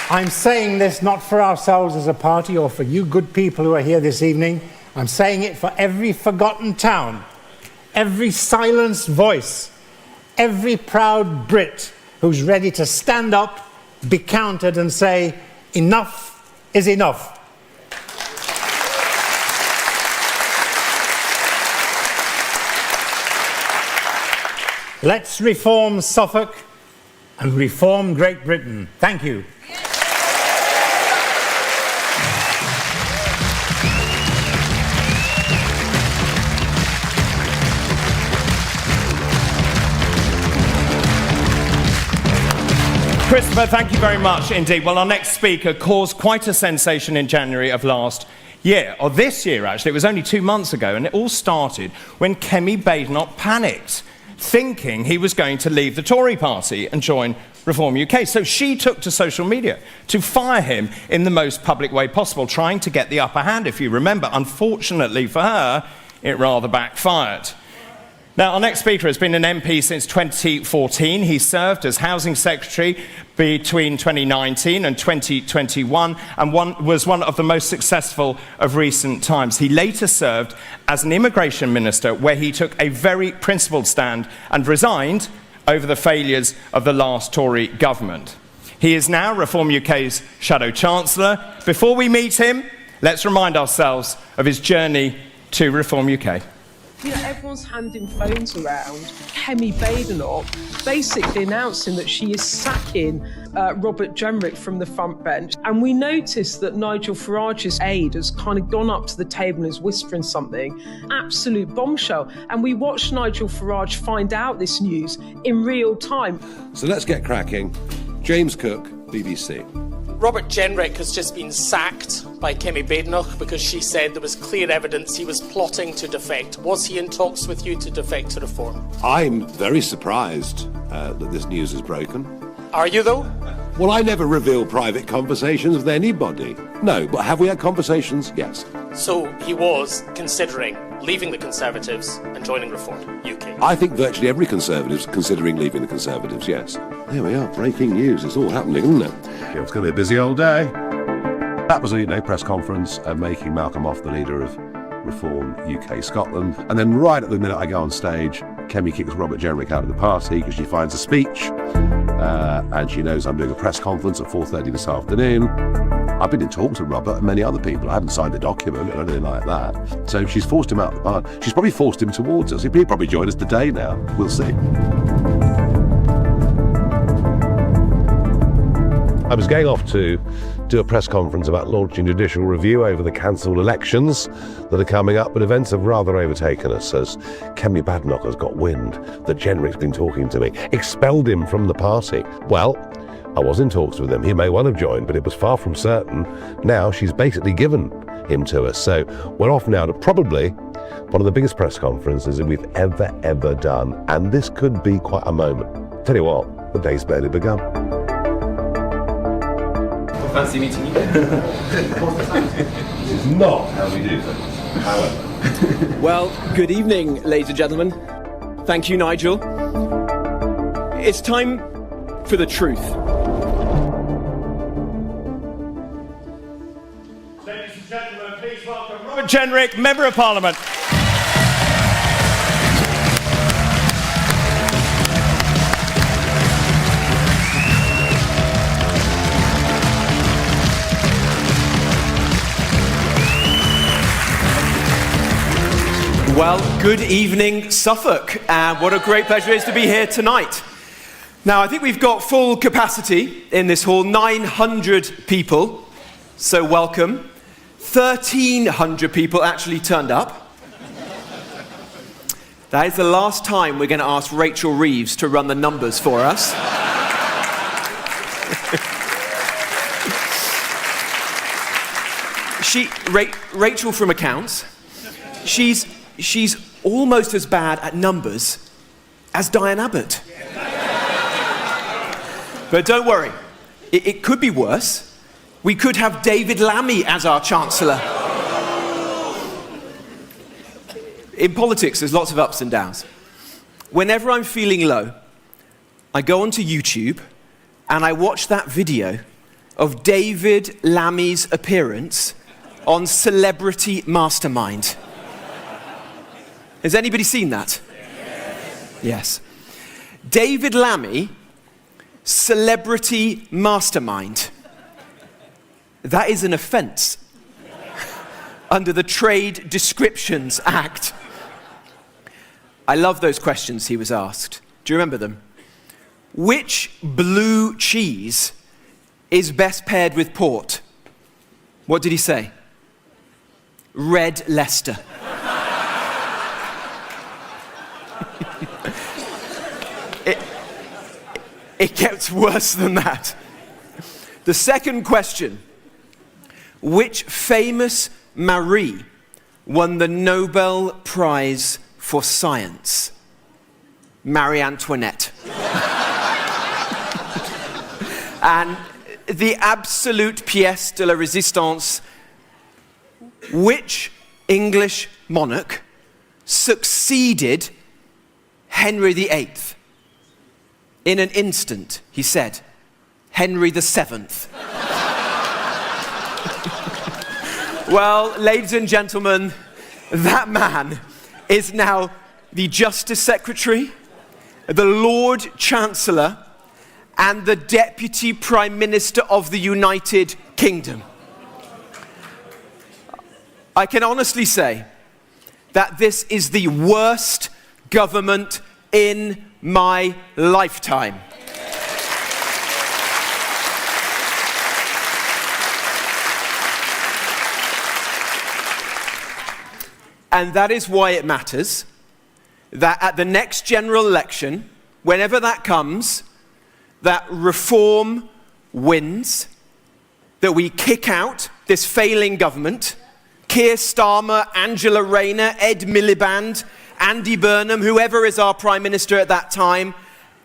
I'm saying this not for ourselves as a party or for you good people who are here this evening. I'm saying it for every forgotten town, every silenced voice, every proud Brit who's ready to stand up, be counted and say, enough is enough. Let's reform Suffolk and reform Great Britain. Thank you. Christopher, thank you very much indeed. Well, our next speaker caused quite a sensation in January of last year, or this year actually. It was only 2 months ago, and it all started when Kemi Badenoch panicked, thinking he was going to leave the Tory party and join Reform UK. So she took to social media to fire him in the most public way possible, trying to get the upper hand, if you remember. Unfortunately for her, it rather backfired. Now, our next speaker has been an MP since 2014. He served as Housing Secretary between 2019 and 2021 and was one of the most successful of recent times. He later served as an Immigration Minister, where he took a very principled stand and resigned over the failures of the last Tory government. He is now Reform UK's Shadow Chancellor. Before we meet him, let's remind ourselves of his journey to Reform UK. You know, everyone's handing phones around. Kemi Badenoch basically announcing that she is sacking Robert Jenrick from the front bench. And we noticed that Nigel Farage's aide has kind of gone up to the table and is whispering something. Absolute bombshell. And we watched Nigel Farage find out this news in real time. So let's get cracking. James Cook, BBC. Robert Jenrick has just been sacked by Kemi Badenoch because she said there was clear evidence he was plotting to defect. Was he in talks with you to defect to Reform? I'm very surprised that this news is broken. Are you, though? Well, I never reveal private conversations with anybody. No, but have we had conversations? Yes. So he was considering leaving the Conservatives and joining Reform UK? I think virtually every Conservative is considering leaving the Conservatives, yes. There we are, breaking news. It's all happening, isn't it? Yeah, it's going to be a busy old day. That was a press conference making Malcolm off the leader of Reform UK Scotland. And then right at the minute I go on stage, Kemi kicks Robert Jenrick out of the party because she finds a speech and she knows I'm doing a press conference at 4:30 this afternoon. I've been in talks with Robert and many other people. I haven't signed the document or anything like that. So she's forced him out of the party. She's probably forced him towards us. He'll probably join us today now. We'll see. I was going off to do a press conference about launching judicial review over the cancelled elections that are coming up, but events have rather overtaken us as Kemi Badenoch has got wind that Jenrick's been talking to me, expelled him from the party. Well, I was in talks with him. He may well have joined, but it was far from certain. Now she's basically given him to us. So we're off now to probably one of the biggest press conferences that we've ever done. And this could be quite a moment. Tell you what, the day's barely begun. Fancy meeting you. This is not how we do things, however. Well, good evening, ladies and gentlemen. Thank you, Nigel. It's time for the truth. Ladies and gentlemen, please welcome Robert Jenrick, Member of Parliament. Well, good evening, Suffolk, and what a great pleasure it is to be here tonight. Now, I think we've got full capacity in this hall, 900 people, so welcome. 1,300 people actually turned up. That is the last time we're going to ask Rachel Reeves to run the numbers for us. Rachel from accounts, she's almost as bad at numbers as Diane Abbott. But don't worry, it could be worse. We could have David Lammy as our Chancellor. In politics, there's lots of ups and downs. Whenever I'm feeling low, I go onto YouTube and I watch that video of David Lammy's appearance on Celebrity Mastermind. Has anybody seen that? Yes. David Lammy, Celebrity Mastermind. That is an offence under the Trade Descriptions Act. I love those questions he was asked. Do you remember them? Which blue cheese is best paired with port? What did he say? Red Leicester. It gets worse than that. The second question, which famous Marie won the Nobel Prize for Science? Marie Antoinette. And the absolute pièce de la résistance, which English monarch succeeded Henry VIII? In an instant, he said, Henry VII. Well, ladies and gentlemen, that man is now the Justice Secretary, the Lord Chancellor, and the Deputy Prime Minister of the United Kingdom. I can honestly say that this is the worst government in my lifetime. And that is why it matters that at the next general election, whenever that comes, that Reform wins, that we kick out this failing government, Keir Starmer, Angela Rayner, Ed Miliband, Andy Burnham, whoever is our Prime Minister at that time,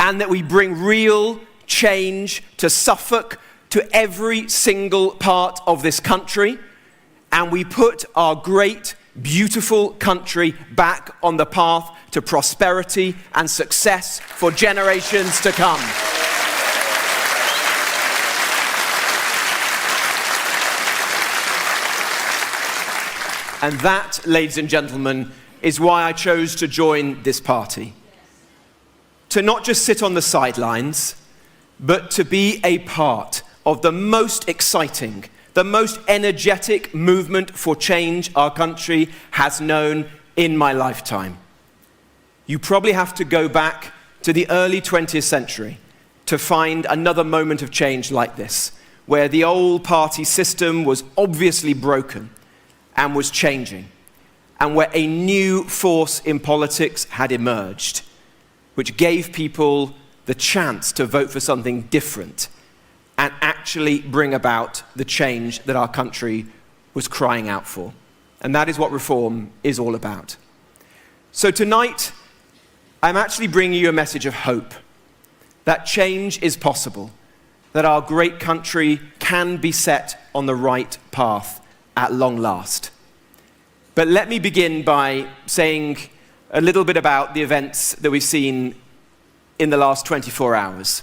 and that we bring real change to Suffolk, to every single part of this country, and we put our great, beautiful country back on the path to prosperity and success for generations to come. And that, ladies and gentlemen, is why I chose to join this party. To not just sit on the sidelines, but to be a part of the most exciting, the most energetic movement for change our country has known in my lifetime. You probably have to go back to the early 20th century to find another moment of change like this, where the old party system was obviously broken and was changing, and where a new force in politics had emerged, which gave people the chance to vote for something different and actually bring about the change that our country was crying out for. And that is what Reform is all about. So tonight, I'm actually bringing you a message of hope, that change is possible, that our great country can be set on the right path at long last. But let me begin by saying a little bit about the events that we've seen in the last 24 hours.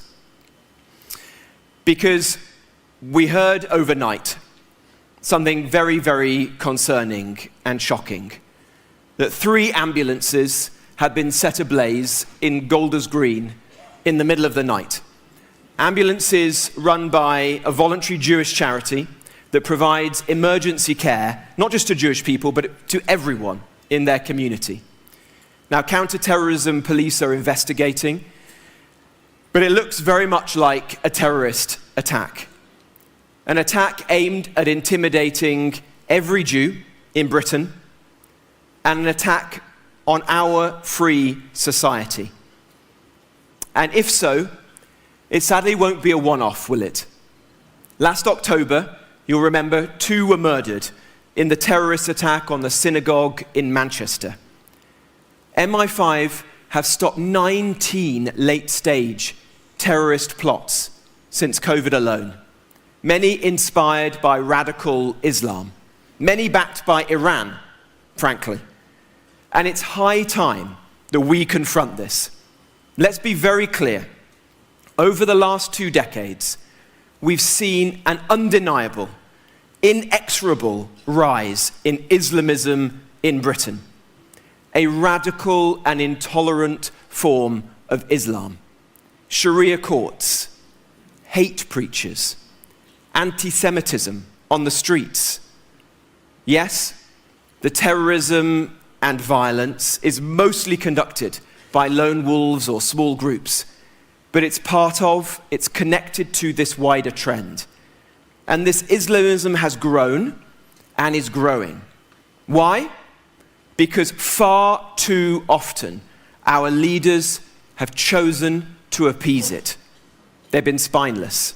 Because we heard overnight something very, very concerning and shocking, that 3 ambulances had been set ablaze in Golders Green in the middle of the night. Ambulances run by a voluntary Jewish charity that provides emergency care, not just to Jewish people, but to everyone in their community. Now, counter-terrorism police are investigating, but it looks very much like a terrorist attack. An attack aimed at intimidating every Jew in Britain, and an attack on our free society. And if so, it sadly won't be a one-off, will it? Last October, you'll remember, 2 were murdered in the terrorist attack on the synagogue in Manchester. MI5 have stopped 19 late-stage terrorist plots since COVID alone, many inspired by radical Islam, many backed by Iran, frankly. And it's high time that we confront this. Let's be very clear. Over the last 2 decades, we've seen an undeniable, inexorable rise in Islamism in Britain, a radical and intolerant form of Islam. Sharia courts, hate preachers, anti-Semitism on the streets. Yes, the terrorism and violence is mostly conducted by lone wolves or small groups, but it's connected to this wider trend. And this Islamism has grown and is growing. Why? Because far too often our leaders have chosen to appease it. They've been spineless.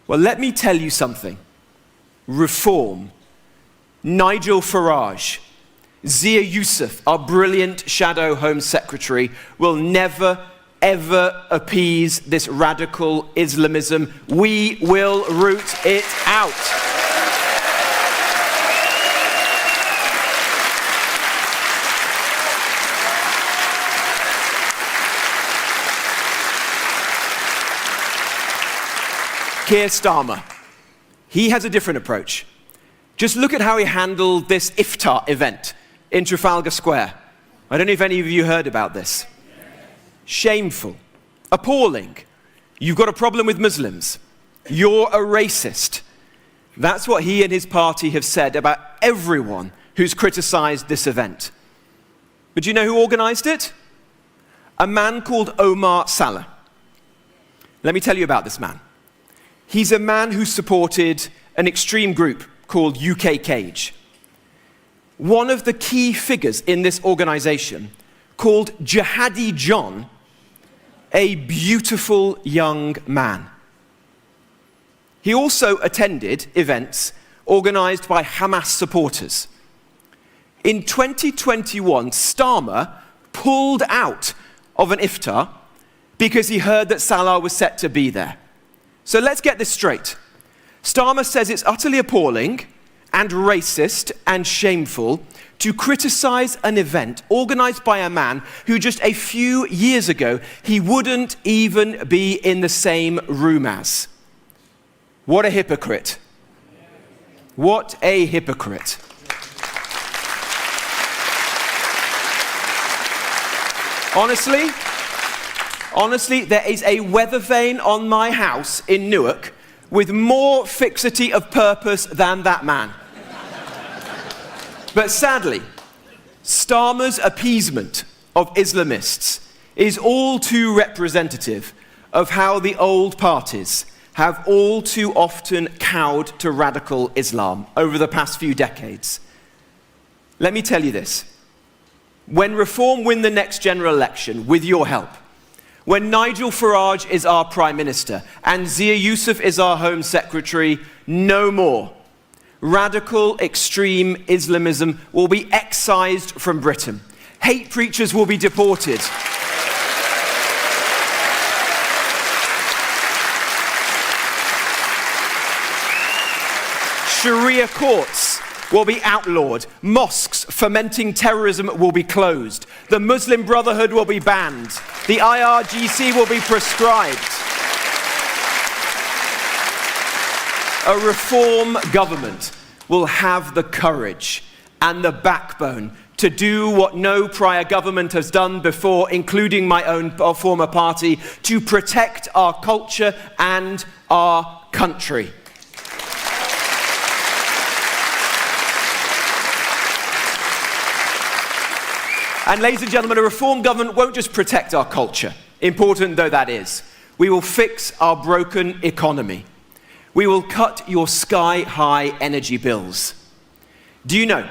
Well, let me tell you something. Reform, Nigel Farage, Zia Yusuf, our brilliant shadow Home Secretary, will never, ever appease this radical Islamism. We will root it out. Keir Starmer, he has a different approach. Just look at how he handled this iftar event in Trafalgar Square. I don't know if any of you heard about this. Shameful, appalling. You've got a problem with Muslims. You're a racist. That's what he and his party have said about everyone who's criticized this event. But do you know who organized it? A man called Omar Salah. Let me tell you about this man. He's a man who supported an extreme group called UK Cage. One of the key figures in this organization, called Jihadi John, a beautiful young man. He also attended events organized by Hamas supporters. In 2021, Starmer pulled out of an iftar because he heard that Salah was set to be there. So let's get this straight. Starmer says it's utterly appalling and racist and shameful to criticize an event organized by a man who just a few years ago he wouldn't even be in the same room as. What a hypocrite. What a hypocrite. Honestly, there is a weather vane on my house in Newark with more fixity of purpose than that man. But sadly, Starmer's appeasement of Islamists is all too representative of how the old parties have all too often cowed to radical Islam over the past few decades. Let me tell you this. When Reform win the next general election, with your help, when Nigel Farage is our Prime Minister and Zia Yusuf is our Home Secretary, no more. Radical extreme Islamism will be excised from Britain. Hate preachers will be deported. Sharia courts will be outlawed. Mosques fomenting terrorism will be closed. The Muslim Brotherhood will be banned. The IRGC will be proscribed. A Reform government will have the courage and the backbone to do what no prior government has done before, including my own former party, to protect our culture and our country. And ladies and gentlemen, a reform government won't just protect our culture, important though that is. We will fix our broken economy. We will cut your sky-high energy bills. Do you know,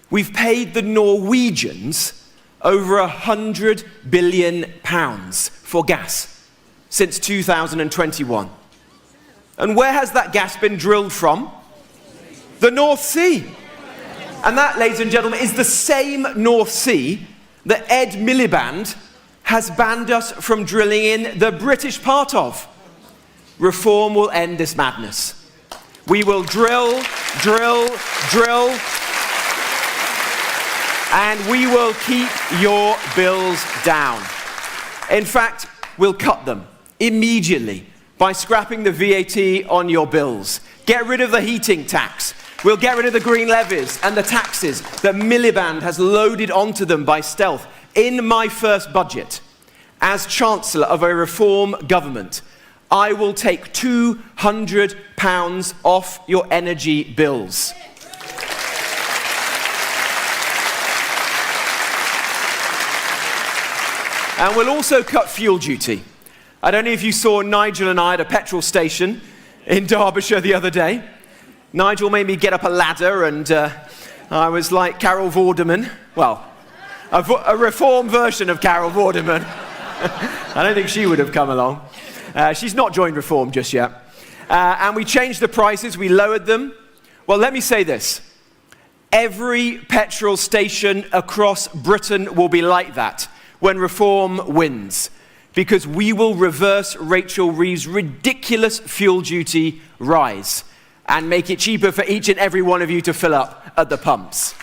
we've paid the Norwegians over £100 billion for gas since 2021. And where has that gas been drilled from? The North Sea. And that, ladies and gentlemen, is the same North Sea that Ed Miliband has banned us from drilling in the British part of. Reform will end this madness. We will drill, drill, drill, and we will keep your bills down. In fact, we'll cut them immediately by scrapping the VAT on your bills. Get rid of the heating tax. We'll get rid of the green levies and the taxes that Miliband has loaded onto them by stealth. In my first budget, as Chancellor of a reform government, I will take £200 off your energy bills. And we'll also cut fuel duty. I don't know if you saw Nigel and I at a petrol station in Derbyshire the other day. Nigel made me get up a ladder and I was like Carol Vorderman. Well, a reform version of Carol Vorderman. I don't think she would have come along. She's not joined Reform just yet. And we changed the prices, we lowered them. Well, let me say this. Every petrol station across Britain will be like that when Reform wins, because we will reverse Rachel Reeves' ridiculous fuel duty rise and make it cheaper for each and every one of you to fill up at the pumps.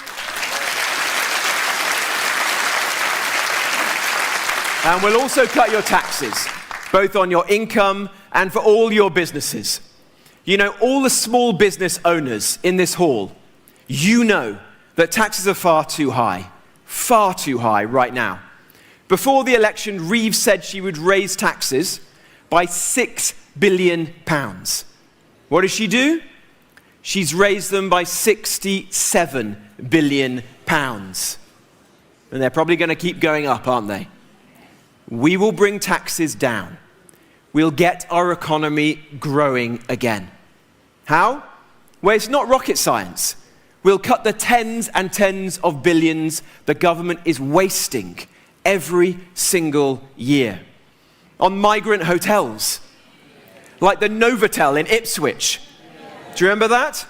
And we'll also cut your taxes, both on your income and for all your businesses. You know, all the small business owners in this hall, you know that taxes are far too high right now. Before the election, Reeves said she would raise taxes by £6 billion. What does she do? She's raised them by £67 billion. And they're probably going to keep going up, aren't they? We will bring taxes down. We'll get our economy growing again. How? Well, it's not rocket science. We'll cut the tens and tens of billions the government is wasting every single year on migrant hotels, like the Novotel in Ipswich. Do you remember that?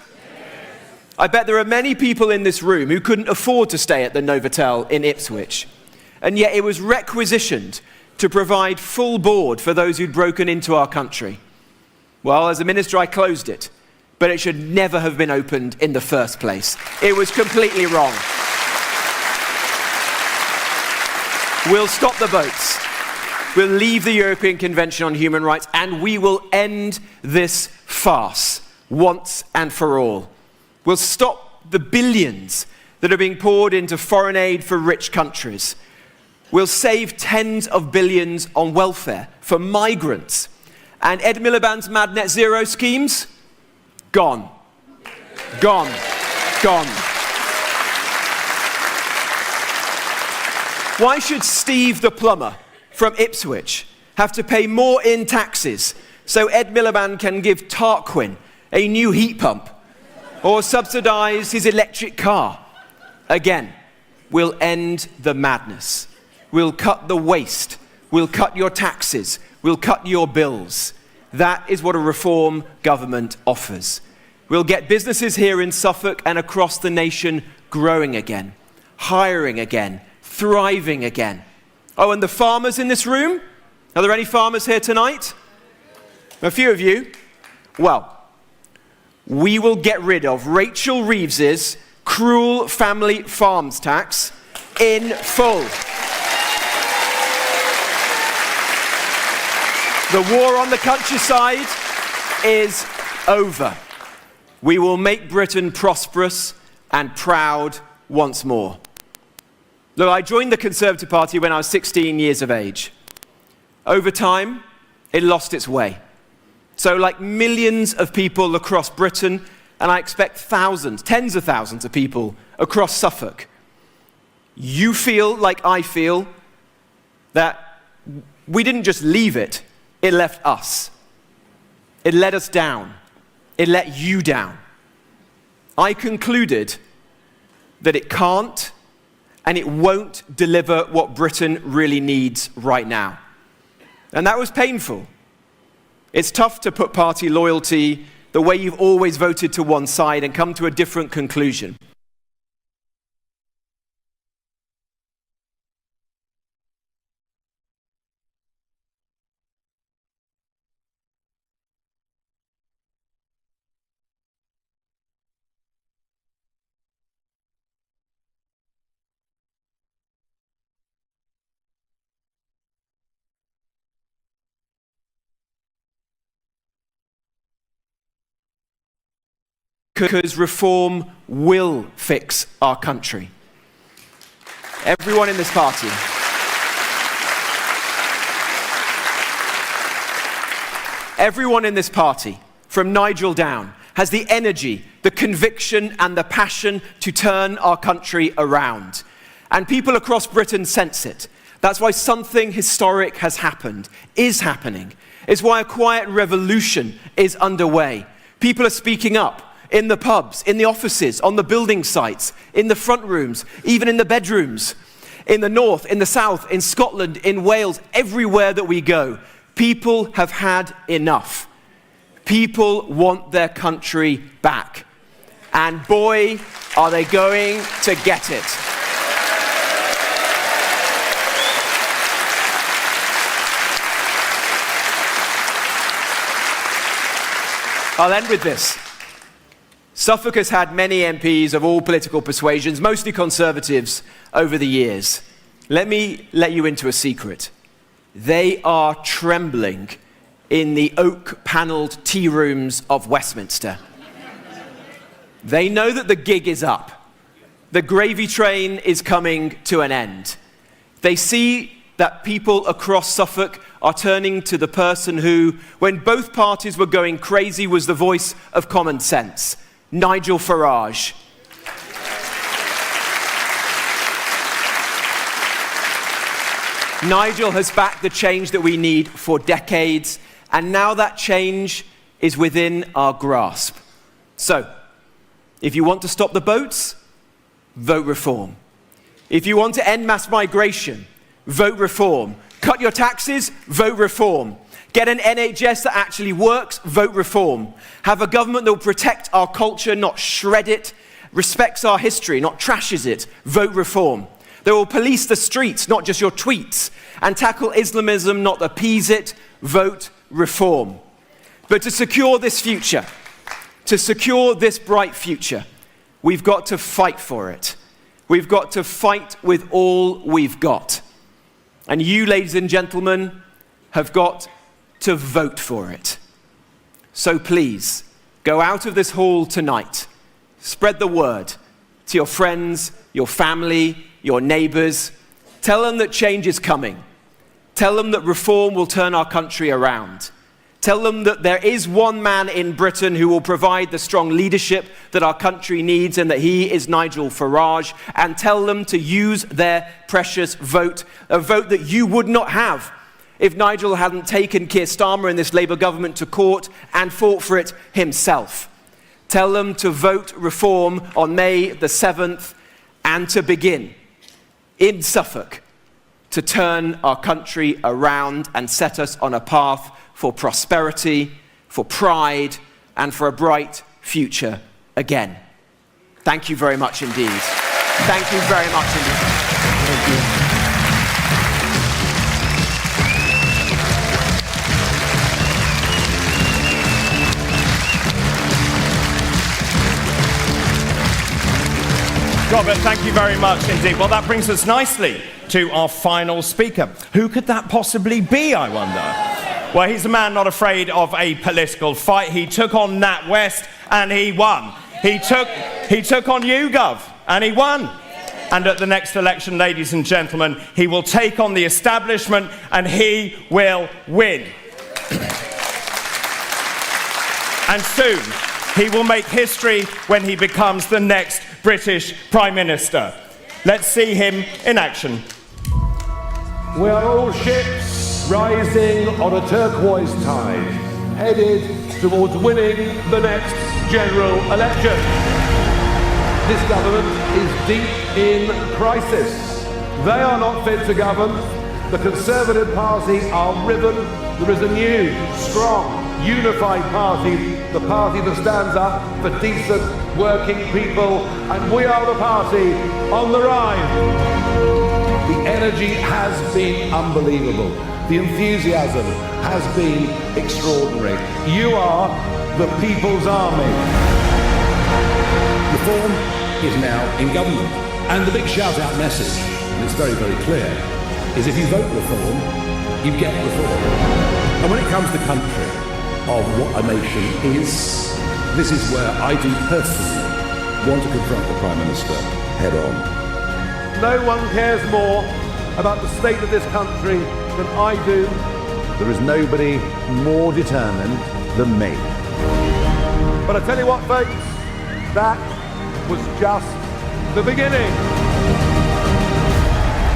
I bet there are many people in this room who couldn't afford to stay at the Novotel in Ipswich, and yet it was requisitioned to provide full board for those who'd broken into our country. Well, as a minister, I closed it, but it should never have been opened in the first place. It was completely wrong. We'll stop the boats. We'll leave the European Convention on Human Rights, and we will end this farce once and for all. We'll stop the billions that are being poured into foreign aid for rich countries. We'll save tens of billions on welfare for migrants. And Ed Miliband's mad net zero schemes? Gone. Gone. Gone. Why should Steve the plumber from Ipswich have to pay more in taxes so Ed Miliband can give Tarquin a new heat pump or subsidise his electric car? Again, we'll end the madness. We'll cut the waste. We'll cut your taxes. We'll cut your bills. That is what a reform government offers. We'll get businesses here in Suffolk and across the nation growing again, hiring again, thriving again. Oh, and the farmers in this room? Are there any farmers here tonight? A few of you. Well, we will get rid of Rachel Reeves's cruel family farms tax in full. The war on the countryside is over. We will make Britain prosperous and proud once more. Look, I joined the Conservative Party when I was 16 years of age. Over time, it lost its way. So like millions of people across Britain, and I expect thousands, tens of thousands of people across Suffolk, you feel like I feel that we didn't just leave it, it left us. It let us down. It let you down. I concluded that it can't and it won't deliver what Britain really needs right now. And that was painful. It's tough to put party loyalty the way you've always voted to one side and come to a different conclusion. Because reform will fix our country. Everyone in this party. Everyone in this party, from Nigel down, has the energy, the conviction and the passion to turn our country around. And people across Britain sense it. That's why something historic has happened, is happening. It's why a quiet revolution is underway. People are speaking up. In the pubs, in the offices, on the building sites, in the front rooms, even in the bedrooms, in the north, in the south, in Scotland, in Wales, everywhere that we go, people have had enough. People want their country back. And boy, are they going to get it. I'll end with this. Suffolk has had many MPs of all political persuasions, mostly Conservatives, over the years. Let me let you into a secret. They are trembling in the oak-panelled tea rooms of Westminster. They know that the gig is up. The gravy train is coming to an end. They see that people across Suffolk are turning to the person who, when both parties were going crazy, was the voice of common sense. Nigel Farage. Nigel has backed the change that we need for decades, and now that change is within our grasp. So, if you want to stop the boats, vote reform. If you want to end mass migration, vote reform. Cut your taxes, vote reform. Get an NHS that actually works, vote reform. Have a government that will protect our culture, not shred it, respects our history, not trashes it, vote reform. They will police the streets, not just your tweets, and tackle Islamism, not appease it, vote reform. But to secure this future, to secure this bright future, we've got to fight for it. We've got to fight with all we've got. And you, ladies and gentlemen, have got to vote for it. So please, go out of this hall tonight. Spread the word to your friends, your family, your neighbours. Tell them that change is coming. Tell them that reform will turn our country around. Tell them that there is one man in Britain who will provide the strong leadership that our country needs, and that he is Nigel Farage. And tell them to use their precious vote, a vote that you would not have if Nigel hadn't taken Keir Starmer and this Labour government to court and fought for it himself. Tell them to vote reform on May the 7th and to begin in Suffolk to turn our country around and set us on a path for prosperity, for pride, and for a bright future again. Thank you very much indeed. Thank you very much indeed. Thank you. Robert, thank you very much indeed. Well, that brings us nicely to our final speaker. Who could that possibly be, I wonder? Well, he's a man not afraid of a political fight. He took on Nat West and he won. He took on YouGov and he won. And at the next election, ladies and gentlemen, he will take on the establishment and he will win. And soon, he will make history when he becomes the next British Prime Minister. Let's see him in action. We are all ships rising on a turquoise tide, headed towards winning the next general election. This government is deep in crisis. They are not fit to govern. The Conservative Party are riven. There is a new, strong, unified party, the party that stands up for decent working people, and we are the party on the rise. The energy has been unbelievable. The enthusiasm has been extraordinary. You are the People's Army. Reform is now in government. And the big shout-out message, and it's very, very clear, is if you vote Reform, you get Reform. And when it comes to country, of what a nation is, this is where I do personally want to confront the Prime Minister head on. No one cares more about the state of this country than I do. There is nobody more determined than me. But I tell you what, folks, that was just the beginning.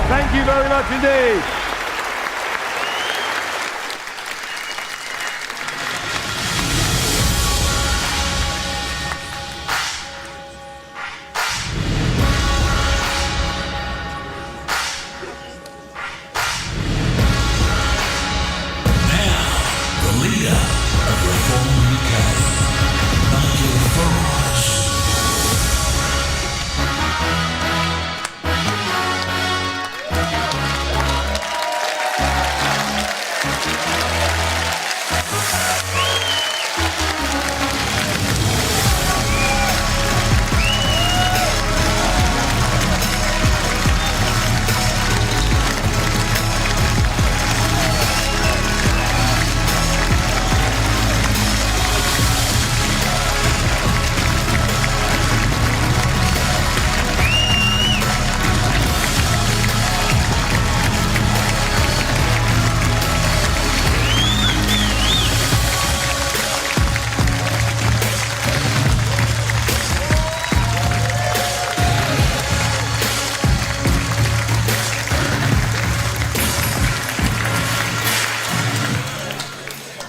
Thank you very much indeed.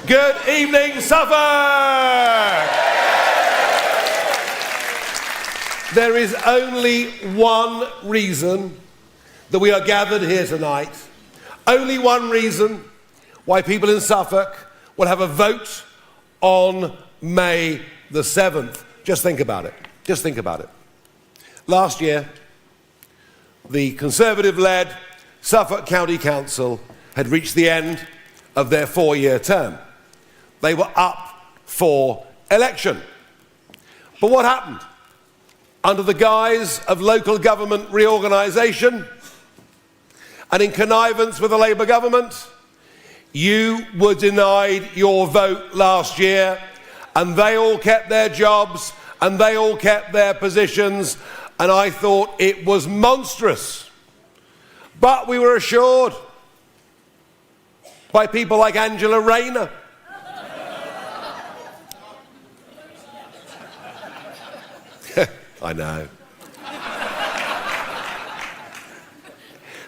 Good evening, Suffolk! There is only one reason that we are gathered here tonight. Only one reason why people in Suffolk will have a vote on May the 7th. Just think about it. Just think about it. Last year, the Conservative-led Suffolk County Council had reached the end of their 4-year term. They were up for election. But what happened? Under the guise of local government reorganisation and in connivance with the Labour government, you were denied your vote last year, and they all kept their jobs and they all kept their positions, and I thought it was monstrous. But we were assured by people like Angela Rayner, I know,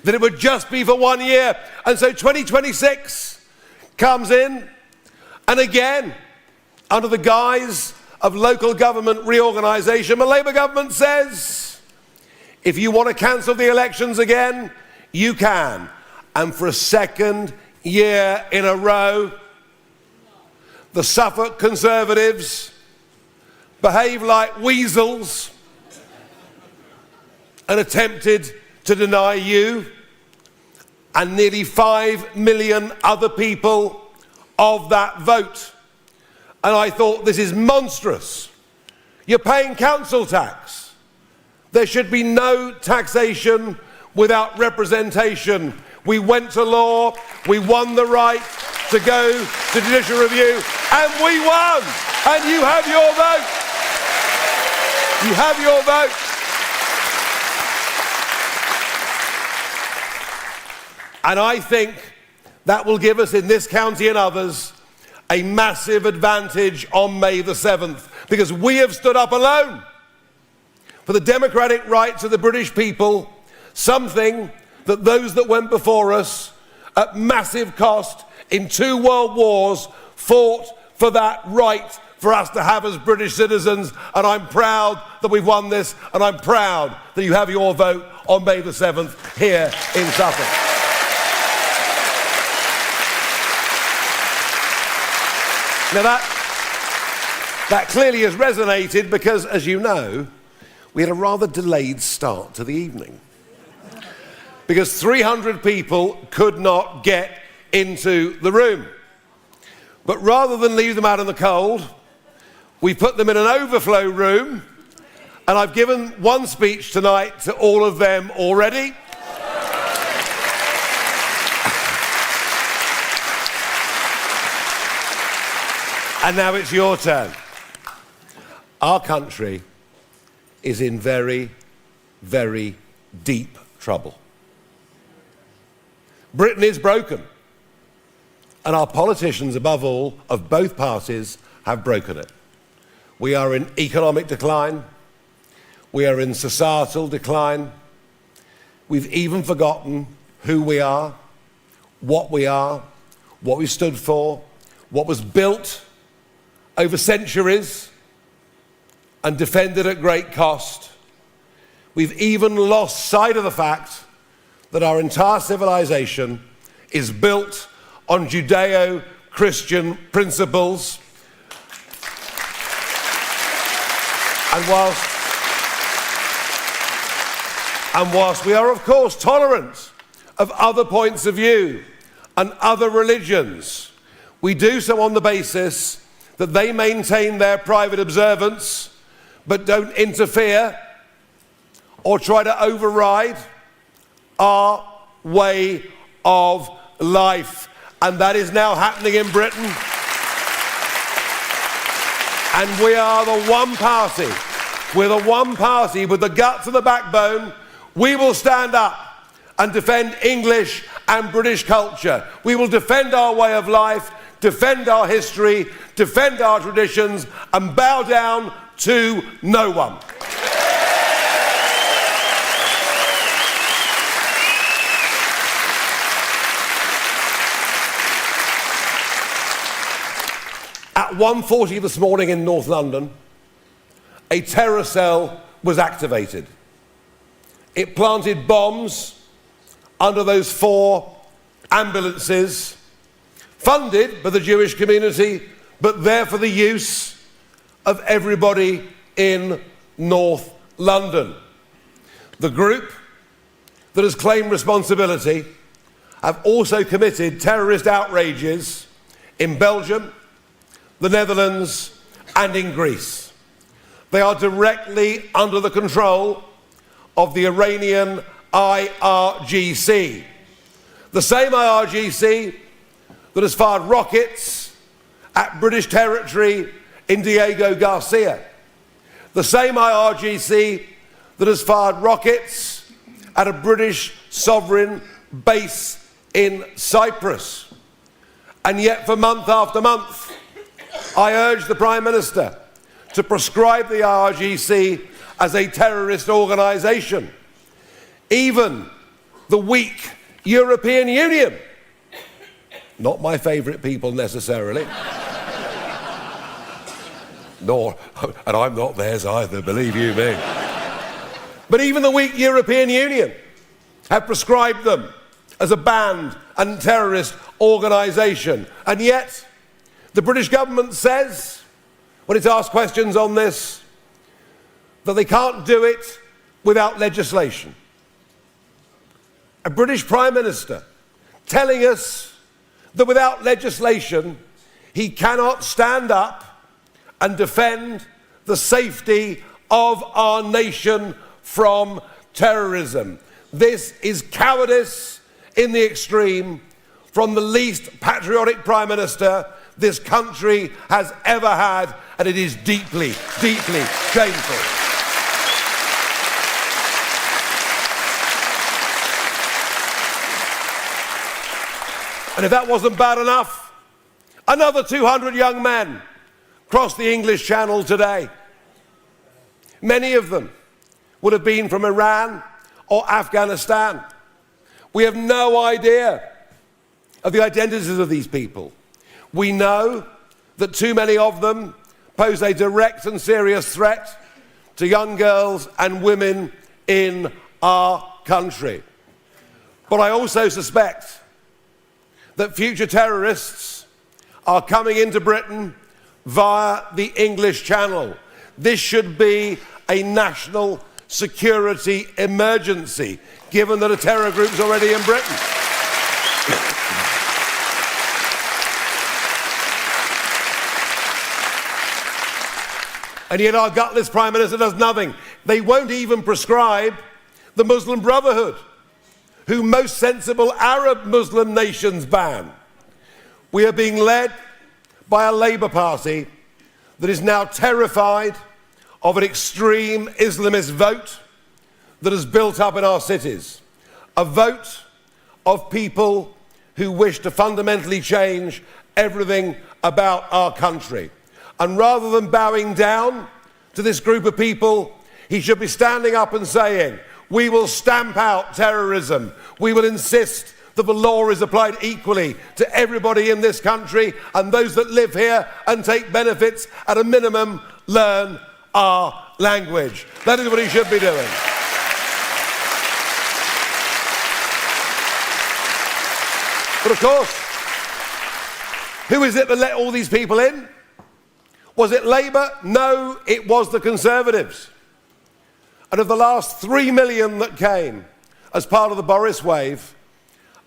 that it would just be for 1 year. And so 2026 comes in, and again, under the guise of local government reorganisation, the Labour government says, if you want to cancel the elections again, you can. And for a second year in a row, the Suffolk Conservatives behave like weasels and attempted to deny you and nearly 5 million other people of that vote. And I thought, this is monstrous. You're paying council tax. There should be no taxation without representation. We went to law, we won the right to go to judicial review, and we won! And you have your vote! You have your vote! And I think that will give us in this county and others a massive advantage on May the 7th, because we have stood up alone for the democratic rights of the British people something that those that went before us at massive cost in 2 world wars fought for that right for us to have as British citizens, and I'm proud that we've won this, and I'm proud that you have your vote on May the 7th here in Suffolk. Now that clearly has resonated because, as you know, we had a rather delayed start to the evening. Because 300 people could not get into the room. But rather than leave them out in the cold, we put them in an overflow room, and I've given one speech tonight to all of them already. And now it's your turn. Our country is in very, very deep trouble. Britain is broken. And our politicians, above all, of both parties, have broken it. We are in economic decline. We are in societal decline. We've even forgotten who we are, what we stood for, what was built over centuries and defended at great cost. We've even lost sight of the fact that our entire civilization is built on Judeo-Christian principles. And whilst we are, of course, tolerant of other points of view and other religions, we do so on the basis that they maintain their private observance but don't interfere or try to override our way of life. And that is now happening in Britain. And we are the one party, we're the one party with the guts and the backbone. We will stand up and defend English and British culture. We will defend our way of life, defend our history, defend our traditions, and bow down to no one. At 1:40 this morning in North London, a terror cell was activated. It planted bombs under those 4 ambulances, funded by the Jewish community, but there for the use of everybody in North London. The group that has claimed responsibility have also committed terrorist outrages in Belgium, the Netherlands, and in Greece. They are directly under the control of the Iranian IRGC, the same IRGC that has fired rockets at British territory in Diego Garcia, the same IRGC that has fired rockets at a British sovereign base in Cyprus. And yet for month after month, I urge the Prime Minister to proscribe the IRGC as a terrorist organisation. Even the weak European Union, not my favourite people necessarily, and I'm not theirs either, believe you me, but even the weak European Union have prescribed them as a banned and terrorist organisation. And yet, the British government says, when it's asked questions on this, that they can't do it without legislation. A British Prime Minister telling us that without legislation, he cannot stand up and defend the safety of our nation from terrorism. This is cowardice in the extreme from the least patriotic Prime Minister this country has ever had, and it is deeply, deeply shameful. And if that wasn't bad enough, another 200 young men crossed the English Channel today. Many of them would have been from Iran or Afghanistan. We have no idea of the identities of these people. We know that too many of them pose a direct and serious threat to young girls and women in our country. But I also suspect that future terrorists are coming into Britain via the English Channel. This should be a national security emergency, given that a terror group is already in Britain. And yet our gutless Prime Minister does nothing. They won't even prescribe the Muslim Brotherhood, who most sensible Arab Muslim nations ban. We are being led by a Labour Party that is now terrified of an extreme Islamist vote that has built up in our cities. A vote of people who wish to fundamentally change everything about our country. And rather than bowing down to this group of people, he should be standing up and saying, we will stamp out terrorism. We will insist that the law is applied equally to everybody in this country, and those that live here and take benefits, at a minimum, learn our language. That is what he should be doing. But of course, who is it that let all these people in? Was it Labour? No, it was the Conservatives. And of the last 3 million that came as part of the Boris wave,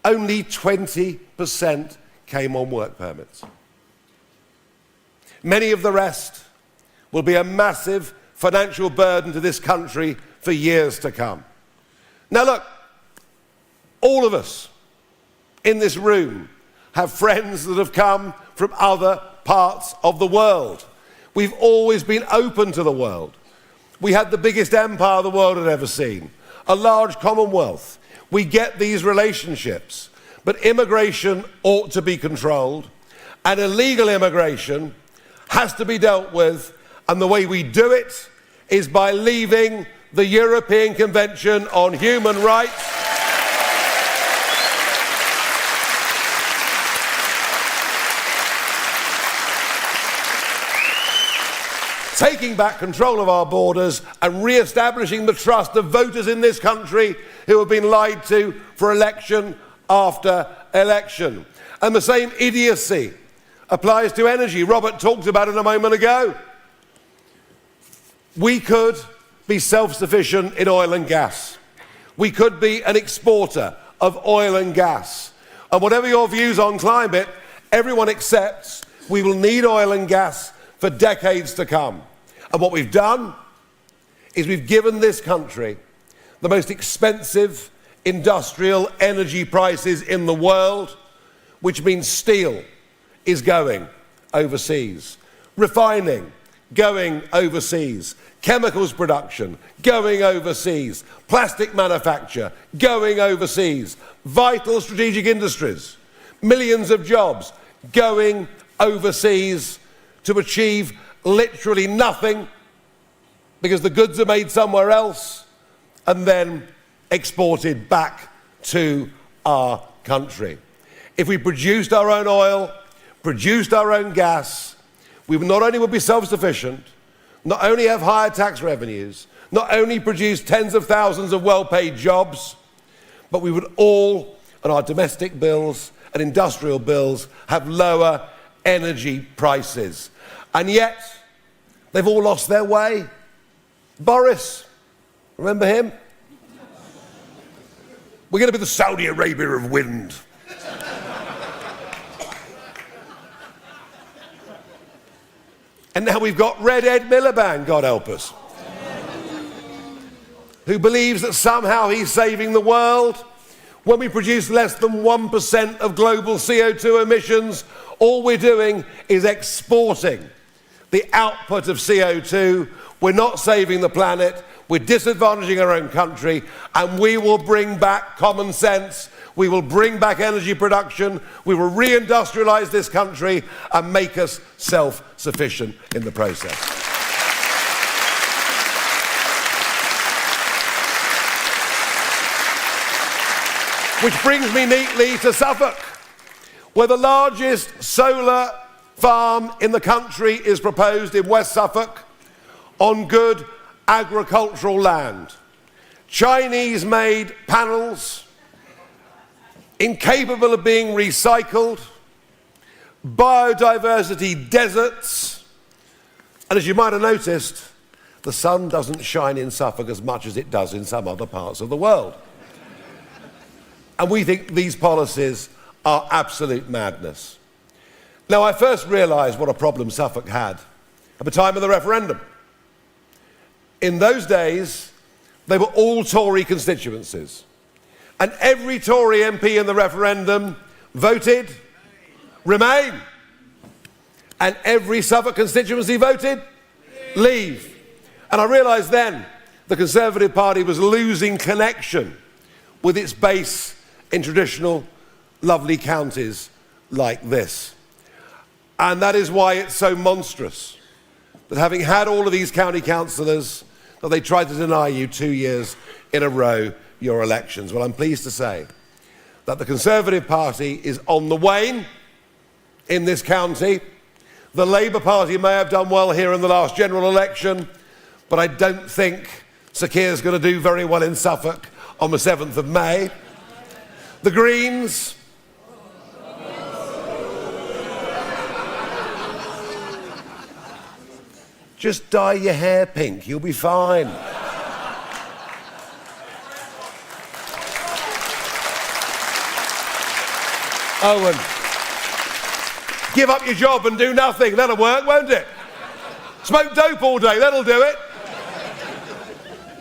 only 20% came on work permits. Many of the rest will be a massive financial burden to this country for years to come. Now look, all of us in this room have friends that have come from other parts of the world. We've always been open to the world. We had the biggest empire the world had ever seen, a large Commonwealth. We get these relationships, but immigration ought to be controlled, and illegal immigration has to be dealt with, and the way we do it is by leaving the European Convention on Human Rights. Taking back control of our borders and re-establishing the trust of voters in this country who have been lied to for election after election. And the same idiocy applies to energy. Robert talked about it a moment ago. We could be self-sufficient in oil and gas. We could be an exporter of oil and gas. And whatever your views on climate, everyone accepts we will need oil and gas for decades to come. And what we've done is we've given this country the most expensive industrial energy prices in the world, which means steel is going overseas, refining going overseas, chemicals production going overseas, plastic manufacture going overseas, vital strategic industries, millions of jobs going overseas to achieve literally nothing, because the goods are made somewhere else and then exported back to our country. If we produced our own oil, produced our own gas, we not only would be self-sufficient, not only have higher tax revenues, not only produce tens of thousands of well-paid jobs, but we would all, on our domestic bills and industrial bills, have lower energy prices. And yet, they've all lost their way. Boris, remember him? We're going to be the Saudi Arabia of wind. And now we've got Red Ed Miliband, God help us, who believes that somehow he's saving the world. When we produce less than 1% of global CO2 emissions, all we're doing is exporting the output of CO2. We're not saving the planet, we're disadvantaging our own country, and we will bring back common sense, we will bring back energy production, we will reindustrialize this country and make us self-sufficient in the process. Which brings me neatly to Suffolk, where the largest solar farm in the country is proposed in West Suffolk on good agricultural land. Chinese-made panels, incapable of being recycled, biodiversity deserts, and as you might have noticed, the sun doesn't shine in Suffolk as much as it does in some other parts of the world. And we think these policies are absolute madness. Now, I first realised what a problem Suffolk had at the time of the referendum. In those days, they were all Tory constituencies. And every Tory MP in the referendum voted Remain. And every Suffolk constituency voted Leave. And I realised then the Conservative Party was losing connection with its base in traditional lovely counties like this. And that is why it's so monstrous that having had all of these county councillors, that they tried to deny you 2 years in a row your elections. Well, I'm pleased to say that the Conservative Party is on the wane in this county. The Labour Party may have done well here in the last general election, but I don't think Sir Keir's going to do very well in Suffolk on the 7th of May. The Greens, just dye your hair pink, you'll be fine. Owen, give up your job and do nothing, that'll work, won't it? Smoke dope all day, that'll do it.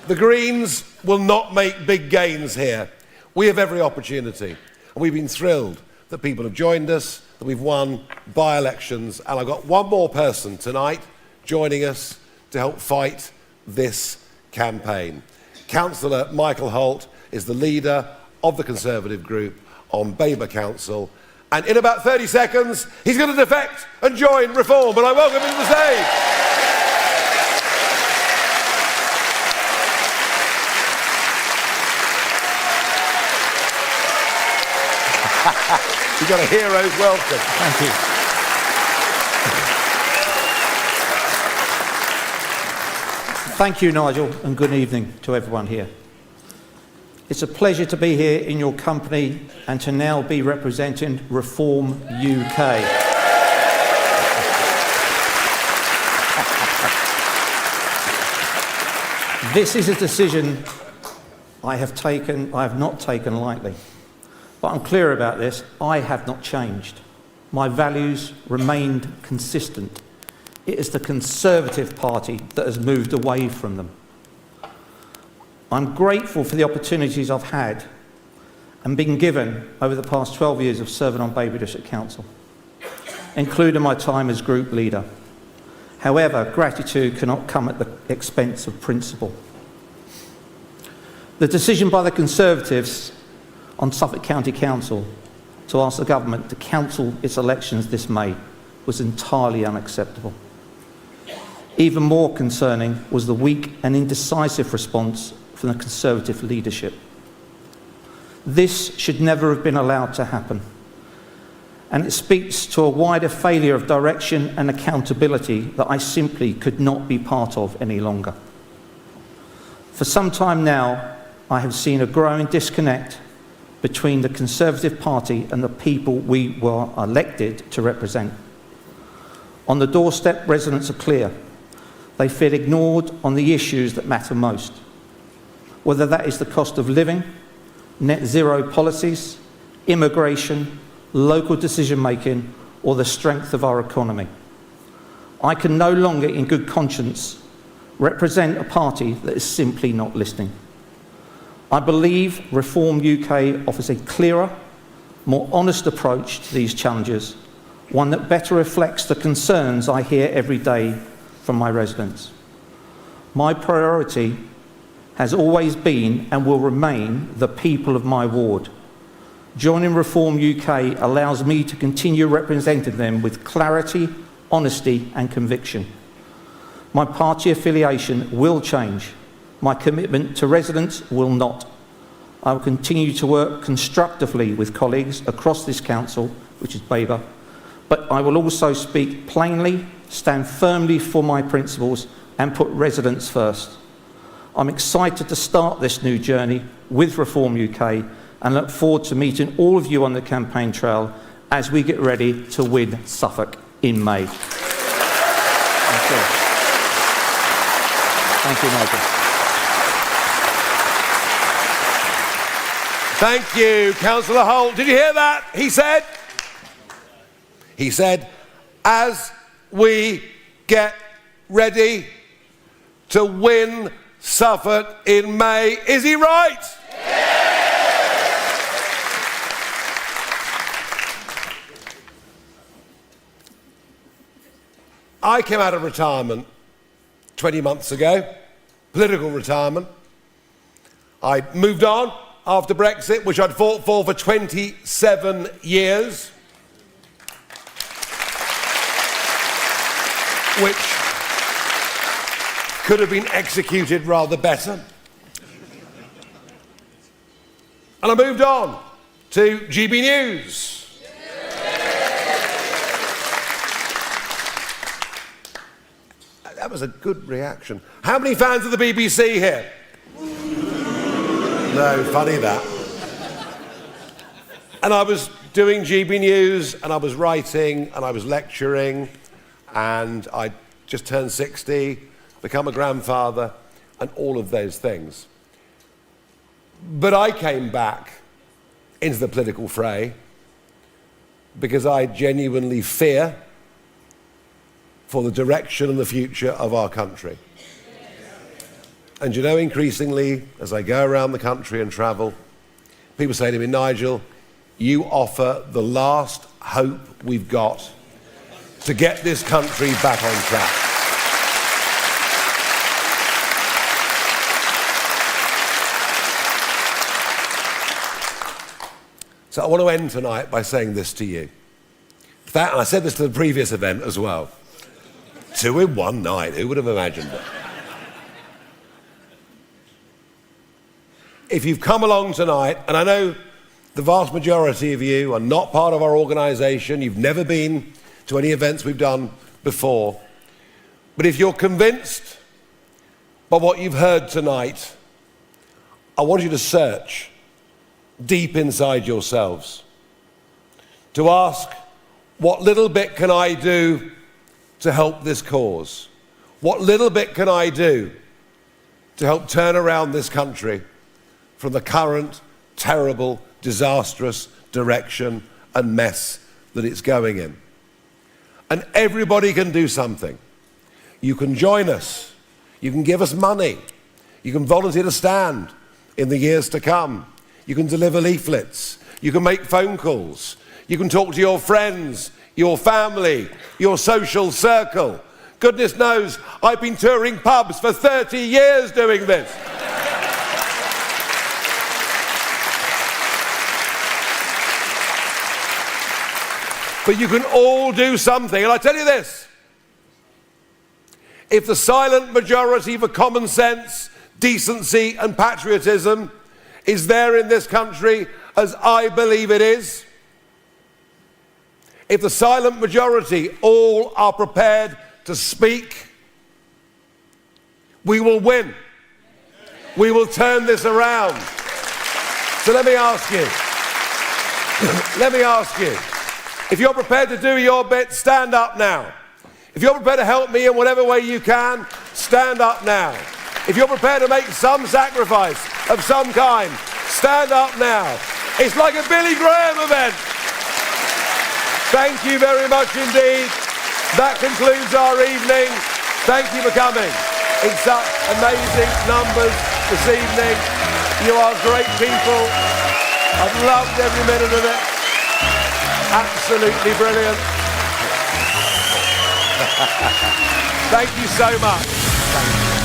The Greens will not make big gains here. We have every opportunity, and we've been thrilled that people have joined us, that we've won by-elections, and I've got one more person tonight joining us to help fight this campaign. Councillor Michael Holt is the leader of the Conservative group on Baber Council, and in about 30 seconds, he's going to defect and join Reform, and I welcome him to the stage. You've got a hero's welcome. Thank you. Thank you, Nigel, and good evening to everyone here. It's a pleasure to be here in your company and to now be representing Reform UK. This is a decision I have not taken lightly. But I'm clear about this, I have not changed. My values remained consistent. It is the Conservative Party that has moved away from them. I'm grateful for the opportunities I've had and been given over the past 12 years of serving on Baber District Council, including my time as group leader. However, gratitude cannot come at the expense of principle. The decision by the Conservatives on Suffolk County Council to ask the government to cancel its elections this May was entirely unacceptable. Even more concerning was the weak and indecisive response from the Conservative leadership. This should never have been allowed to happen, and it speaks to a wider failure of direction and accountability that I simply could not be part of any longer. For some time now, I have seen a growing disconnect between the Conservative Party and the people we were elected to represent. On the doorstep, residents are clear. They feel ignored on the issues that matter most, whether that is the cost of living, net zero policies, immigration, local decision-making, or the strength of our economy. I can no longer, in good conscience, represent a party that is simply not listening. I believe Reform UK offers a clearer, more honest approach to these challenges, one that better reflects the concerns I hear every day from my residents. My priority has always been and will remain the people of my ward. Joining Reform UK allows me to continue representing them with clarity, honesty and conviction. My party affiliation will change. My commitment to residents will not. I will continue to work constructively with colleagues across this council, which is Labour, but I will also speak plainly, stand firmly for my principles and put residents first. I'm excited to start this new journey with Reform UK and look forward to meeting all of you on the campaign trail as we get ready to win Suffolk in May. Thank you. Thank you, Nigel. Thank you, Councillor Holt. Did you hear that? He said, as we get ready to win Suffolk in May. Is he right? I came out of retirement 20 months ago, political retirement. I moved on after Brexit, which I'd fought for 27 years, which could have been executed rather better. And I moved on to GB News. That was a good reaction. How many fans of the BBC here? No, funny that. And I was doing GB News, and I was writing, and I was lecturing, and I just turned 60, become a grandfather, and all of those things. But I came back into the political fray because I genuinely fear for the direction and the future of our country. And you know, increasingly, as I go around the country and travel, people say to me, Nigel, you offer the last hope we've got to get this country back on track. So I want to end tonight by saying this to you. And I said this to the previous event as well. 2 in one night, who would have imagined it? If you've come along tonight, and I know the vast majority of you are not part of our organisation, you've never been to any events we've done before, but if you're convinced by what you've heard tonight, I want you to search deep inside yourselves to ask, what little bit can I do to help this cause? What little bit can I do to help turn around this country from the current terrible, disastrous direction and mess that it's going in? And everybody can do something. You can join us. You can give us money. You can volunteer to stand in the years to come. You can deliver leaflets. You can make phone calls. You can talk to your friends, your family, your social circle. Goodness knows, I've been touring pubs for 30 years doing this. But you can all do something. And I tell you this, if the silent majority for common sense, decency and patriotism is there in this country, as I believe it is, if the silent majority all are prepared to speak, we will win. We will turn this around. So let me ask you, if you're prepared to do your bit, stand up now. If you're prepared to help me in whatever way you can, stand up now. If you're prepared to make some sacrifice of some kind, stand up now. It's like a Billy Graham event. Thank you very much indeed. That concludes our evening. Thank you for coming in such amazing numbers this evening. You are great people. I've loved every minute of it. Absolutely brilliant. Thank you so much. Thank you.